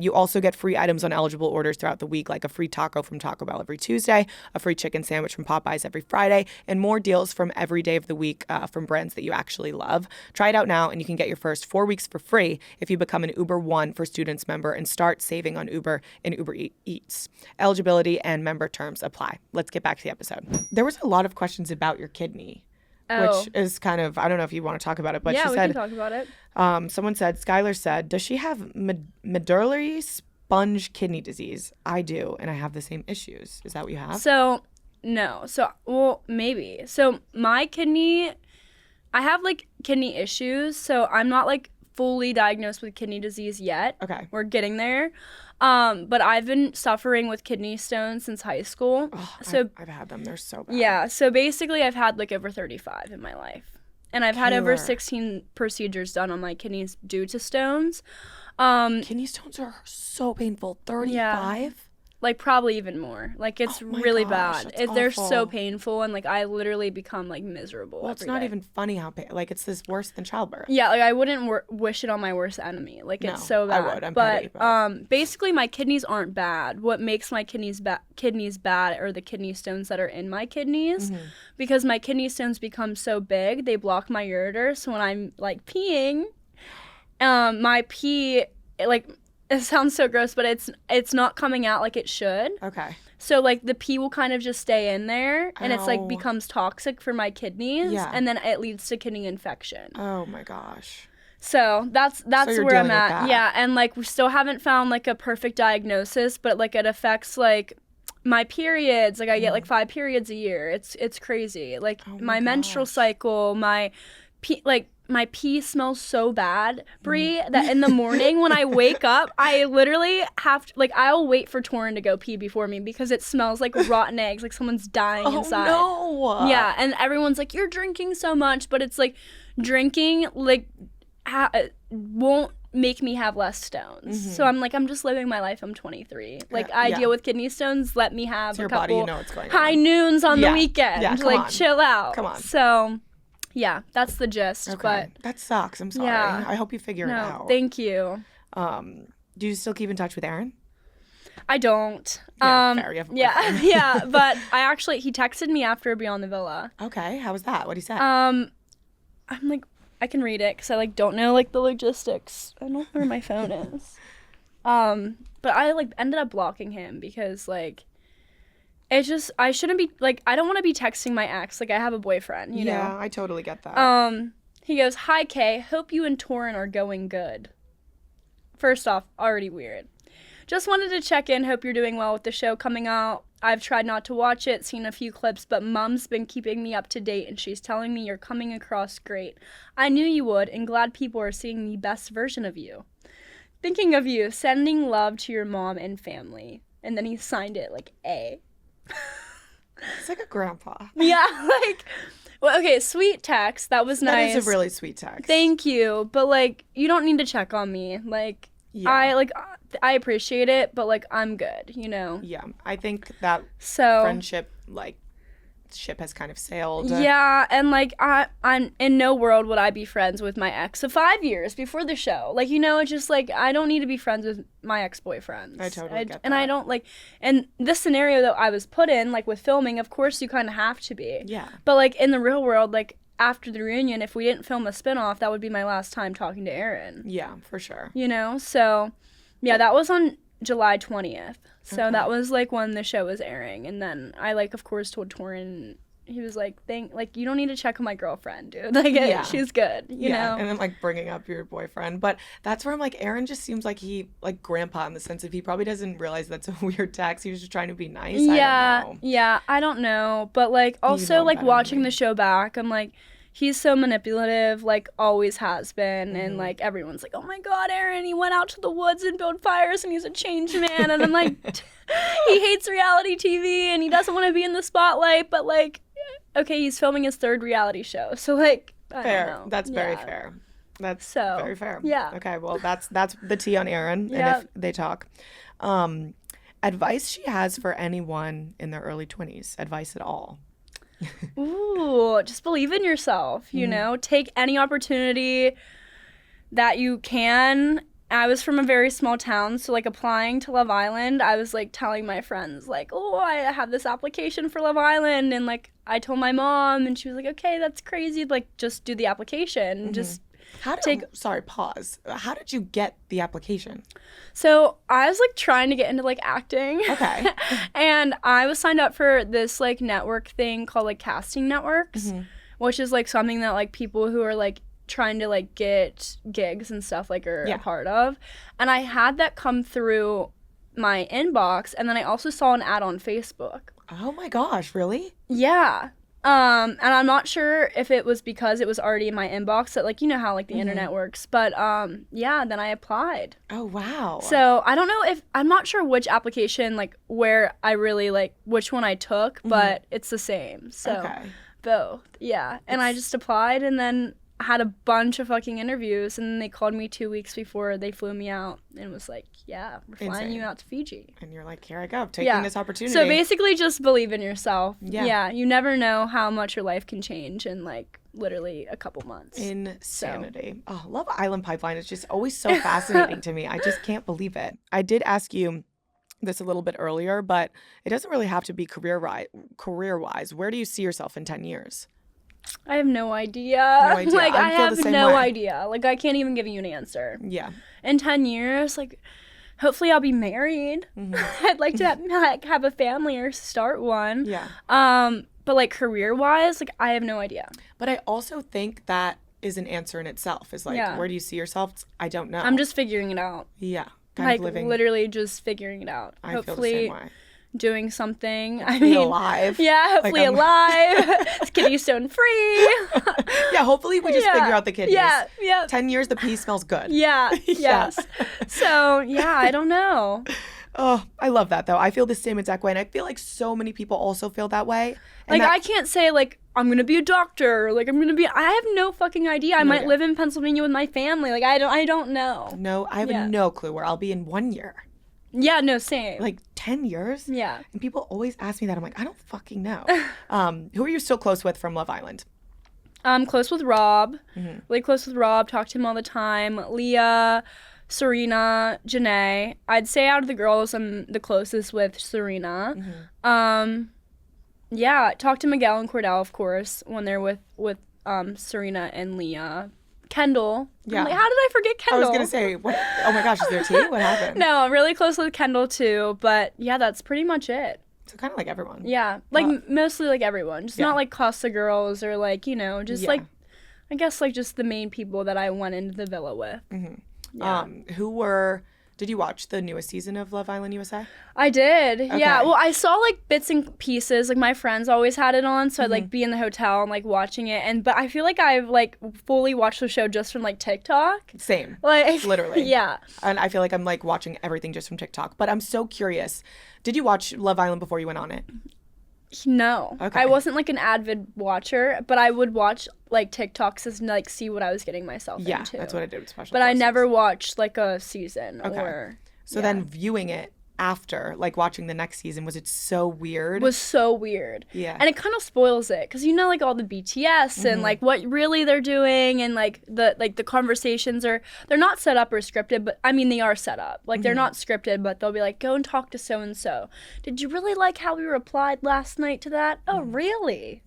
You also get free items on eligible orders throughout the week, like a free taco from Taco Bell every Tuesday, a free chicken sandwich from Popeyes every Friday, and more deals from every day of the week from brands that you actually love. Try it out now, and you can get your first 4 weeks for free if you become an Uber One for Students member and start saving on Uber and Uber Eats. Eligibility and member terms apply. Let's get back to the episode. There was a lot of questions about your kidney, which is kind of, I don't know if you want to talk about it, but yeah, she we said, can talk about it. Someone said, Skylar said, does she have medullary sponge kidney disease? I do, and I have the same issues. Is that what you have? So, no. Well, maybe. So, my kidney, I have, like, kidney issues, so I'm not, like, fully diagnosed with kidney disease yet. Okay. We're getting there. But I've been suffering with kidney stones since high school. Oh, so I've had them. They're so bad. Yeah. So, basically, I've had, like, over 35 in my life. And I've had over Kaylor. 16 procedures done on my kidneys due to stones. Kidney stones are so painful. 35? Yeah. Like, probably even more. Like, it's Oh my really gosh, bad. that's They're so awful. painful, and, like, I literally become, like, miserable Well, it's every not day. even funny how like it's this worse than childbirth. Yeah, like, I wouldn't wish it on my worst enemy. Like, No, it's so I bad. would. I'm but, petty, but- basically, my kidneys aren't bad. What makes my kidneys bad are the kidney stones that are in my kidneys. Mm-hmm. Because my kidney stones become so big, they block my ureter. So when I'm, like, peeing, my pee, like... It sounds so gross, but it's not coming out like it should. Okay. So, like, the pee will kind of just stay in there, and it's, like, Ow. becomes toxic for my kidneys, Yeah. and then it leads to kidney infection. Oh my gosh. So, that's you're where I'm dealing with at. that. Yeah, and, like, we still haven't found, like, a perfect diagnosis, but, like, it affects, like, my periods. Like, I get, like, 5 periods a year. It's crazy. Like, Oh my my menstrual gosh. cycle, my pee, like, my pee smells so bad, Bri, that in the morning when I wake up, I literally have to, like, I'll wait for Torin to go pee before me because it smells like rotten eggs, like someone's dying inside. Oh no. Yeah, and everyone's like, you're drinking so much, but it's like, drinking, like, won't make me have less stones. So I'm like, I'm just living my life. I'm 23. Like, I yeah. deal with kidney stones. Let me have It's a your couple body, you know what's going on. high noons on Yeah. the weekend. Yeah, come like, on. chill out. Come on. So... yeah, that's the gist. Okay. That sucks. I'm sorry. Yeah. I hope you figure But it no, out. thank you. Do you still keep in touch with Aaron? I don't. Yeah, fair. You have a yeah, boyfriend. yeah. But he texted me after Beyond the Villa. Okay. How was that? What did he say? I'm like, I can read it because I like don't know like the logistics. I don't know where my phone is. But I like ended up blocking him because like. It's just, I shouldn't be, like, I don't want to be texting my ex. Like, I have a boyfriend, you know? Yeah, I totally get that. He goes, hi, Kay. Hope you and Torin are going good. First off, already weird. Just wanted to check in. Hope you're doing well with the show coming out. I've tried not to watch it, seen a few clips, but Mom's been keeping me up to date, and she's telling me you're coming across great. I knew you would, and glad people are seeing the best version of you. Thinking of you, sending love to your mom and family. And then he signed it, like, A. He's like a grandpa. Yeah, like, well, okay, sweet text. That was nice. That is a really sweet text. Thank you, but like, you don't need to check on me. Like, Yeah. I appreciate it, but like, I'm good, you know. Yeah, I think that So friendship, like, ship has kind of sailed. yeah, and like, I'm in no world would I be friends with my ex of 5 years before the show. Like, you know, it's just like I don't need to be friends with my ex-boyfriends. I totally get And that. I don't like, and this scenario that I was put in, like with filming, of course you kind of have to be. Yeah. But like in the real world, like after the reunion, if we didn't film a spinoff, that would be my last time talking to Aaron. Yeah, for sure. You know, so yeah, that was on July 20th. So Okay. that was like when the show was airing, and then I like of course told Torin. He was like, you don't need to check on my girlfriend, dude. Like, Yeah. she's good, you know? And then like bringing up your boyfriend, but that's where I'm like, Aaron just seems like like grandpa in the sense of he probably doesn't realize that's a weird text. He was just trying to be nice. Yeah, I don't know. yeah, I don't know. But like also know like better than watching me. the show back, I'm like, he's so manipulative, like always has been, Mm-hmm. and like everyone's like, oh my god, Aaron, he went out to the woods and built fires and he's a changed man, and I'm like, he hates reality TV and he doesn't want to be in the spotlight, but like okay, he's filming his 3rd reality show. So, like, I Fair. don't know. That's very fair. That's So, very fair. yeah. Okay, well, that's the tea on Aaron, and if they talk. Advice she has for anyone in their early 20s. Advice at all. Ooh, just believe in yourself, you know? Take any opportunity that you can. I was from a very small town, so, like, applying to Love Island, I was, like, telling my friends, like, oh, I have this application for Love Island, and, like, I told my mom, and she was like, okay, that's crazy, like, just do the application, just Sorry, pause. How did you get the application? So I was, like, trying to get into, like, acting. Okay. And I was signed up for this, like, network thing called, like, casting networks, which is, like, something that, like, people who are, like, trying to, like, get gigs and stuff, like, are a part of. And I had that come through my inbox, and then I also saw an ad on Facebook. Oh my gosh, really? Yeah. And I'm not sure if it was because it was already in my inbox that, like, you know how, like, the internet works. But, yeah, then I applied. Oh, wow. So I don't know I'm not sure which application, like, where I really, like, which one I took, but it's the same. So both. Yeah. And I just applied and then had a bunch of fucking interviews, and then they called me 2 weeks before they flew me out and was like, yeah, we're flying you out to Fiji. And you're like, here I go, taking this opportunity. So basically just believe in yourself. Yeah. You never know how much your life can change in, like, literally a couple months. Insanity. Oh, Love Island Pipeline is just always so fascinating to me. I just can't believe it. I did ask you this a little bit earlier, but it doesn't really have to be career-wise. Where do you see yourself in 10 years? I have no idea. Like, I have no idea. Like, I can't even give you an answer. Yeah. In 10 years, like, hopefully I'll be married. I'd like to have a family or start one. Yeah. But, like, career-wise, like, I have no idea. But I also think that is an answer in itself. Is like, where do you see yourself? I don't know. I'm just figuring it out. Yeah. Kind of living. Literally just figuring it out. I hopefully feel the same way. Doing something. Hopefully alive. Yeah, hopefully alive. Kidney stone free. Yeah, hopefully we just figure out the kidneys. Yeah. 10 years, the pee smells good. Yeah, yes. So, yeah, I don't know. Oh, I love that, though. I feel the same exact way. And I feel like so many people also feel that way. And like, I can't say, like, I'm going to be a doctor. Like, I have no fucking idea. I might live in Pennsylvania with my family. Like, I don't know. No, I have no clue where I'll be in 1 year. Yeah, no, same. Like 10 years? Yeah. And people always ask me that. I'm like, I don't fucking know. Who are you still close with from Love Island? I'm close with Rob. Really close with Rob. Talk to him all the time. Leah, Serena, Janae. I'd say out of the girls, I'm the closest with Serena. Yeah, talk to Miguel and Cordell, of course, when they're with Serena and Leah. Kendall. Yeah. Like, how did I forget Kendall? I was going to say, what? Oh my gosh, is there tea? What happened? No, I'm really close with Kendall too, but yeah, that's pretty much it. So kind of like everyone. Yeah, like mostly like everyone. Just not like Costa girls or like, you know, just like, I guess like just the main people that I went into the villa with. Yeah. Did you watch the newest season of Love Island USA? I did. Okay. Yeah. Well, I saw like bits and pieces. Like my friends always had it on, so I'd like be in the hotel and like watching it. But I feel like I've like fully watched the show just from like TikTok. Same. Like literally. Yeah. And I feel like I'm like watching everything just from TikTok. But I'm so curious. Did you watch Love Island before you went on it? No. Okay. I wasn't like an avid watcher, but I would watch like TikToks and like see what I was getting myself into. Yeah, that's what I did with Special But Forces. I never watched like a season or. So then viewing it after, like watching the next season, was it so weird? It was so weird. Yeah. And it kind of spoils it because you know like all the BTS and like what really they're doing and like the conversations they're not set up or scripted, but I mean they are set up. Like they're not scripted, but they'll be like, go and talk to so and so. Did you really like how we replied last night to that? Oh really?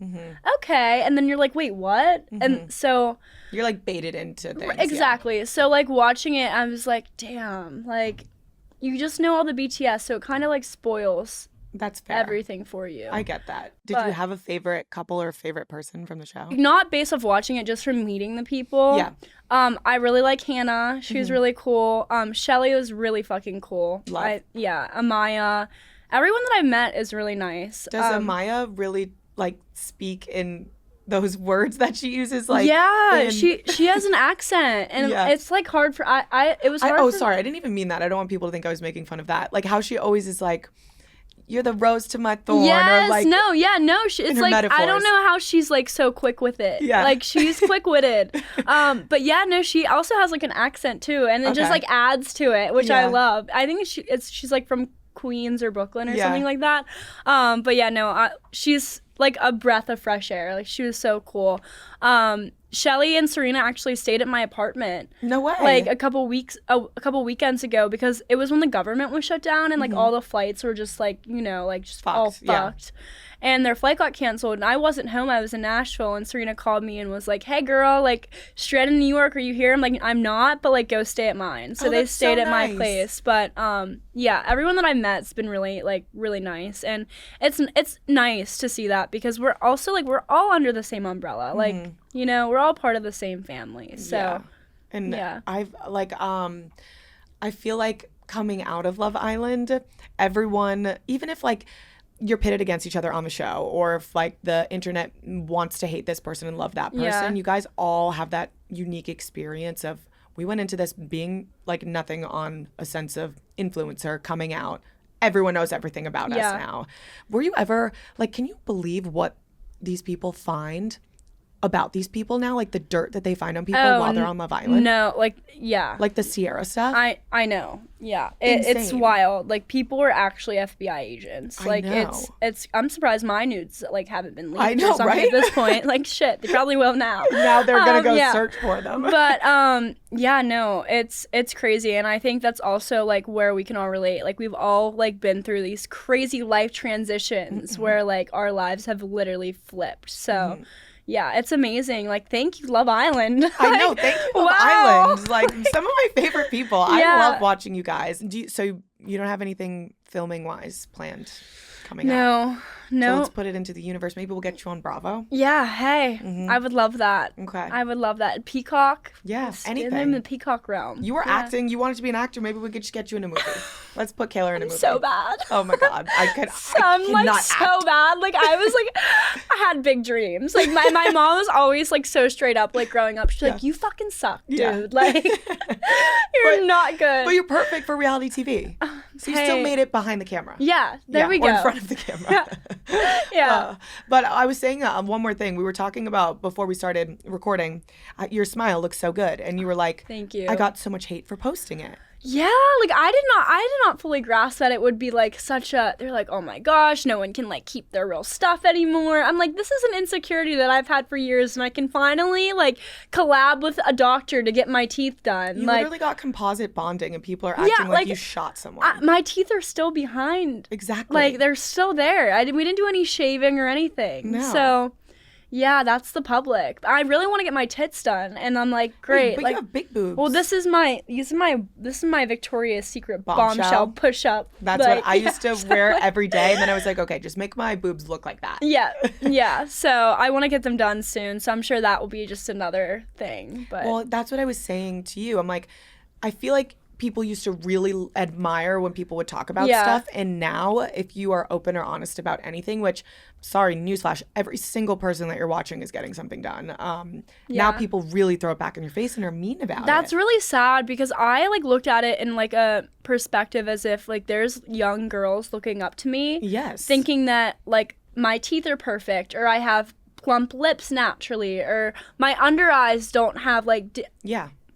Okay. And then you're like, wait, what? And so you're like baited into things. Exactly. Yeah. So like watching it, I was like, damn, like. You just know all the BTS, so it kind of like spoils That's fair. Everything for you. I get that. Did you have a favorite couple or favorite person from the show? Not based off watching it, just from meeting the people. Yeah. I really like Hannah. She was really cool. Shelly was really fucking cool. Love. Amaya. Everyone that I've met is really nice. Does Amaya really like speak in those words that she uses? Like she has an accent, and it's like hard for it was hard. Sorry, I didn't even mean that. I don't want people to think I was making fun of that. Like how she always is like, you're the rose to my thorn. Yes, or like, no, yeah, no. It's her like, metaphors. I don't know how she's like so quick with it. Yeah. Like she's quick-witted. But yeah, no, she also has like an accent too. And it just like adds to it, which I love. I think she's like from Queens or Brooklyn or something like that. But yeah, no, she's like a breath of fresh air. Like she was so cool. Shelly and Serena actually stayed at my apartment. No way. Like a couple weekends ago, because it was when the government was shut down and like all the flights were just like, you know, like just all fucked. And their flight got canceled and I wasn't home. I was in Nashville and Serena called me and was like, "Hey girl, like straight in New York, are you here?" I'm like, "I'm not, but like go stay at mine." So they stayed at my place. But yeah, everyone that I met's been really nice. And it's nice to see that because we're also like we're all under the same umbrella. Like, you know, we're all part of the same family. So I've like I feel like coming out of Love Island, everyone, even if like you're pitted against each other on the show, or if like the internet wants to hate this person and love that person, you guys all have that unique experience of, we went into this being like nothing on a sense of influencer, coming out. Everyone knows everything about us now. Were you ever like, can you believe what these people find about these people now? Like the dirt that they find on people while they're on Love Island? No, like, yeah. Like the Sierra stuff? I know. Yeah. It's wild. Like people are actually FBI agents. Like it's I'm surprised my nudes like haven't been leaked or something at this point. Like shit, they probably will now. Now they're gonna go search for them. But yeah, no, it's crazy. And I think that's also like where we can all relate. Like we've all like been through these crazy life transitions where like our lives have literally flipped. So yeah, it's amazing. Like, thank you, Love Island. I know, thank you, Love Island. Like, some of my favorite people. I love watching you guys. So you don't have anything filming-wise planned coming up? No. So let's put it into the universe. Maybe we'll get you on Bravo. Yeah, hey. I would love that. Okay. I would love that. Peacock. Yeah, anything. In the Peacock realm. You were acting. You wanted to be an actor. Maybe we could just get you in a movie. Let's put Kaylor in a movie. So bad. Oh my God. I'm like so bad. Like I was like, I had big dreams. Like my mom was always like so straight up, like growing up. She's like, "You fucking suck, dude. Like you're not good." But you're perfect for reality TV. So you still made it behind the camera. Yeah, there we go. Or in front of the camera. Yeah. But I was saying one more thing. We were talking about before we started recording. Your smile looks so good, and you were like, "Thank you." I got so much hate for posting it. Yeah, like I did not fully grasp that it would be like such a, they're like, "Oh my gosh, no one can like keep their real stuff anymore." I'm like, this is an insecurity that I've had for years, and I can finally like collab with a doctor to get my teeth done. You like, literally got composite bonding, and people are acting like you shot someone. My teeth are still behind. Exactly. Like they're still there. We didn't do any shaving or anything. No. So yeah, that's the public. I really want to get my tits done, and I'm like, great. But like, you have big boobs. Well, this is my Victoria's Secret bombshell push up. That's what I used to wear every day, and then I was like, okay, just make my boobs look like that. Yeah. So I want to get them done soon. So I'm sure that will be just another thing. But well, that's what I was saying to you. I'm like, I feel like people used to really admire when people would talk about stuff, and now if you are open or honest about anything, which, sorry, newsflash, every single person that you're watching is getting something done. Now people really throw it back in your face and are mean about it. That's really sad, because I like looked at it in like a perspective as if like there's young girls looking up to me, thinking that like my teeth are perfect, or I have plump lips naturally, or my under eyes don't have like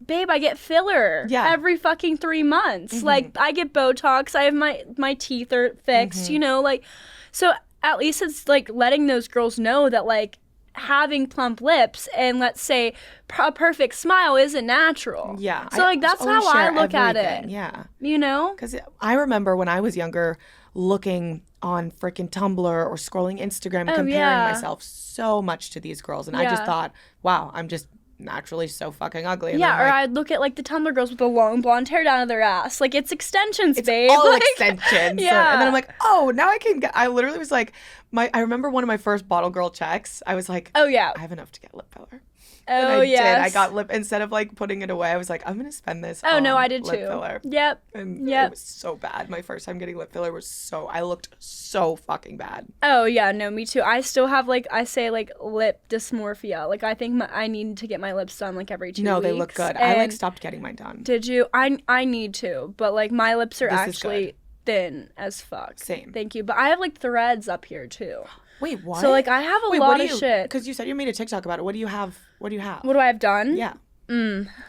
babe, I get filler every fucking 3 months. Like, I get Botox. I have my teeth are fixed, you know? Like, so at least it's, like, letting those girls know that, like, having plump lips and, let's say, a perfect smile isn't natural. Yeah. So, like, that's how I look at it. Yeah. You know? Because I remember when I was younger looking on freaking Tumblr or scrolling Instagram, comparing myself so much to these girls. And I just thought, wow, I'm just naturally so fucking ugly. And or I'd look at like the Tumblr girls with the long blonde hair down to their ass. Like, it's extensions, babe. All like, extensions. Yeah. And then I'm like, oh, now I can get, I literally was like, I remember one of my first bottle girl checks. I was like, oh yeah, I have enough to get lip filler. Oh, yeah. I got lip, instead of like putting it away, I was like, I'm going to spend this on I did lip too. filler. Yep. And it was so bad. My first time getting lip filler was I looked so fucking bad. Oh, yeah. No, me too. I still have like, I say like lip dysmorphia. Like, I think I need to get my lips done like every 2 weeks. No, they look good. I like stopped getting mine done. Did you? I need to, but like my lips are actually, thin as fuck. Same. Thank you. But I have, like, threads up here, too. Wait, what? So, like, I have a lot of shit. Because you said you made a TikTok about it. What do you have? What do I have done? Yeah.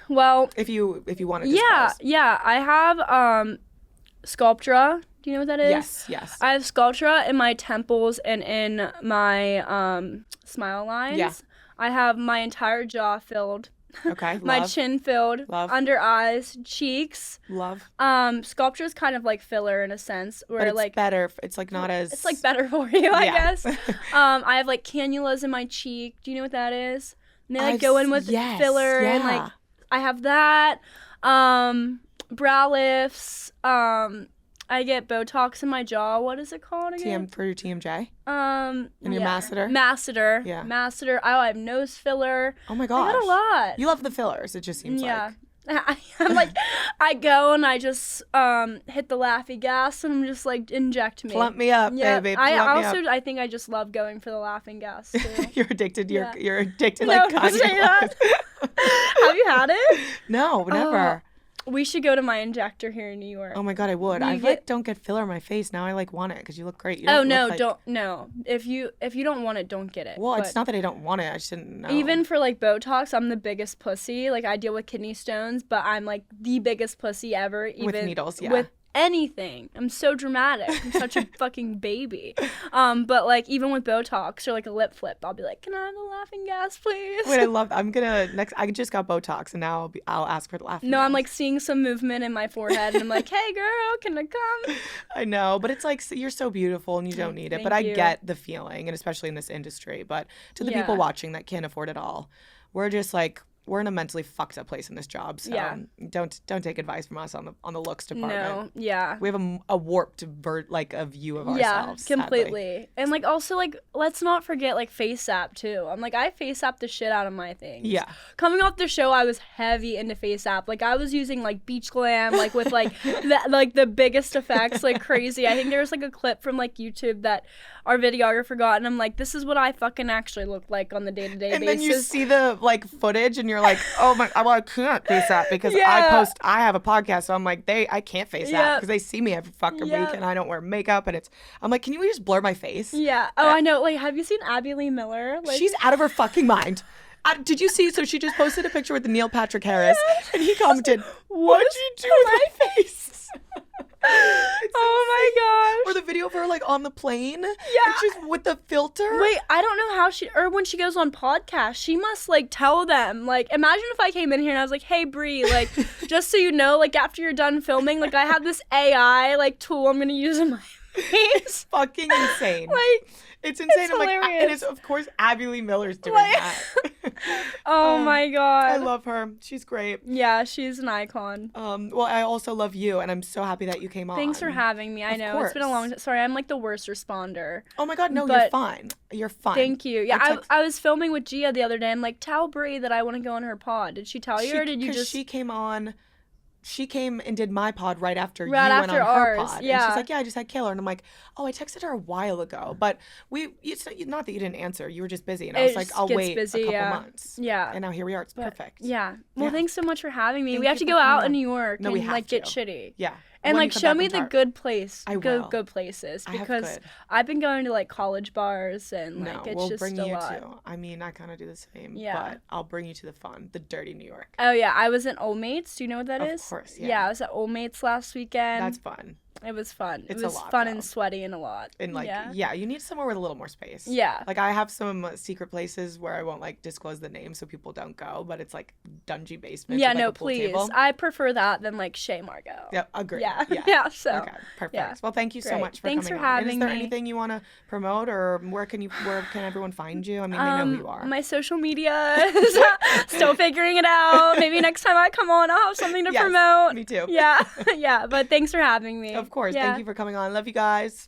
Well. If you want to disclose. Yeah. I have Sculptra. Do you know what that is? Yes. I have Sculptra in my temples and in my smile lines. Yeah. I have my entire jaw filled. Okay. My chin filled. Love. Under eyes, cheeks. Love. Sculptra is kind of like filler in a sense, where but it's like better. It's like not as. It's like better for you, I guess. I have like cannulas in my cheek. Do you know what that is? And they like go in with filler and like I have that. Brow lifts. I get Botox in my jaw. What is it called again? For your TMJ? And your masseter? Masseter. Yeah. Masseter. I have nose filler. Oh my gosh. I got a lot. You love the fillers, it just seems like. I'm like, I go and I just hit the laughy gas and I'm just like, inject me. Plump me up, baby. I think I just love going for the laughing gas too. You're addicted. You're addicted no, like don't say Kanye that. Have you had it? No, never. We should go to my injector here in New York. Oh my god, I would. Don't get filler in my face. Now I like want it because you look great. You No. If you don't want it, don't get it. Well, it's not that I don't want it. I just didn't know. Even for like Botox, I'm the biggest pussy. Like I deal with kidney stones, but I'm like the biggest pussy ever. Even with needles, yeah. With anything. I'm so dramatic. I'm such a fucking baby. But like even with Botox or like a lip flip, I'll be like, can I have the laughing gas, please? Wait, I just got Botox and now I'll ask for the laughing gas. I'm like seeing some movement in my forehead and I'm like, hey girl, can I come? I know, but it's like you're so beautiful and you don't need it. But I get the feeling, and especially in this industry. But to the people watching that can't afford it all, we're just like, we're in a mentally fucked up place in this job, so don't take advice from us on the looks department. No, yeah. We have a warped a view of ourselves. Yeah, completely. Sadly. And like also like let's not forget like FaceApp too. I'm like I FaceApp the shit out of my things. Yeah. Coming off the show, I was heavy into FaceApp. Like I was using like Beach Glam, like with like the biggest effects, like crazy. I think there was like a clip from like YouTube that our videographer got, and I'm like, this is what I fucking actually look like on the day-to-day basis. And then you see the like footage and you're like, oh my, well, I can't face that because I have a podcast, so I'm like, I can't face that because they see me every fucking week and I don't wear makeup, and I'm like, can you just blur my face? Yeah. Oh, I know. Like, have you seen Abby Lee Miller? Like, she's out of her fucking mind. Did you see? So she just posted a picture with Neil Patrick Harris, and he commented, "What did you do with my face?" Oh my gosh. Or the video of her like on the plane. Yeah. And she's with the filter. Wait, I don't know how or when she goes on podcasts, she must like tell them. Like, imagine if I came in here and I was like, hey Bri, like, just so you know, like after you're done filming, like I have this AI like tool I'm gonna use in my face. It's fucking insane. Like, it's insane. It's I'm hilarious. like, and it's of course Abby Lee Miller's doing that. Oh my god. I love her. She's great. Yeah, she's an icon. Well, I also love you, and I'm so happy that you came on. Thanks for having me. I know it's been a long time. Sorry, I'm like the worst responder. Oh my god, no, you're fine. You're fine. Thank you. Yeah, I was filming with Gia the other day. I'm like, tell Bri that I want to go on her pod. Did she tell you, or did you just? She came on. She came and did my pod right after you went on her pod. Yeah. And she's like, yeah, I just had Kaylor. And I'm like, oh, I texted her a while ago. But it's not that you didn't answer. You were just busy. And I was like, I'll wait a couple months. Yeah. And now here we are. It's perfect. Yeah. Well, thanks so much for having me. We have to go out in New York and like get shitty. Yeah. And like show me the good place. I will. Good places, because I've been going to like college bars and like it's just a lot. Too. I mean, I kind of do the same. Yeah. But I'll bring you to the fun, the dirty New York. Oh yeah, I was in Old Mates. Do you know what that is? Of course. Yeah. Yeah, I was at Old Mates last weekend. That's fun. It was fun. It's it was a lot, fun though. And sweaty and a lot. And like, you need somewhere with a little more space. Yeah. Like I have some secret places where I won't like disclose the name so people don't go, but it's like dungy basement. Yeah, with, like, no, a pool please. Table. I prefer that than like Chez Margot. Yeah, agree. Yeah. Yeah. So. Okay, perfect. Yeah. Well, thank you so much for Thanks coming for on. having And is there me. anything you want to promote, or where can everyone find you? I mean, they know who you are. My social media is still figuring it out. Maybe next time I come on, I'll have something to promote. Me too. Yeah. Yeah. But thanks for having me. Of course. Yeah. Thank you for coming on. Love you guys.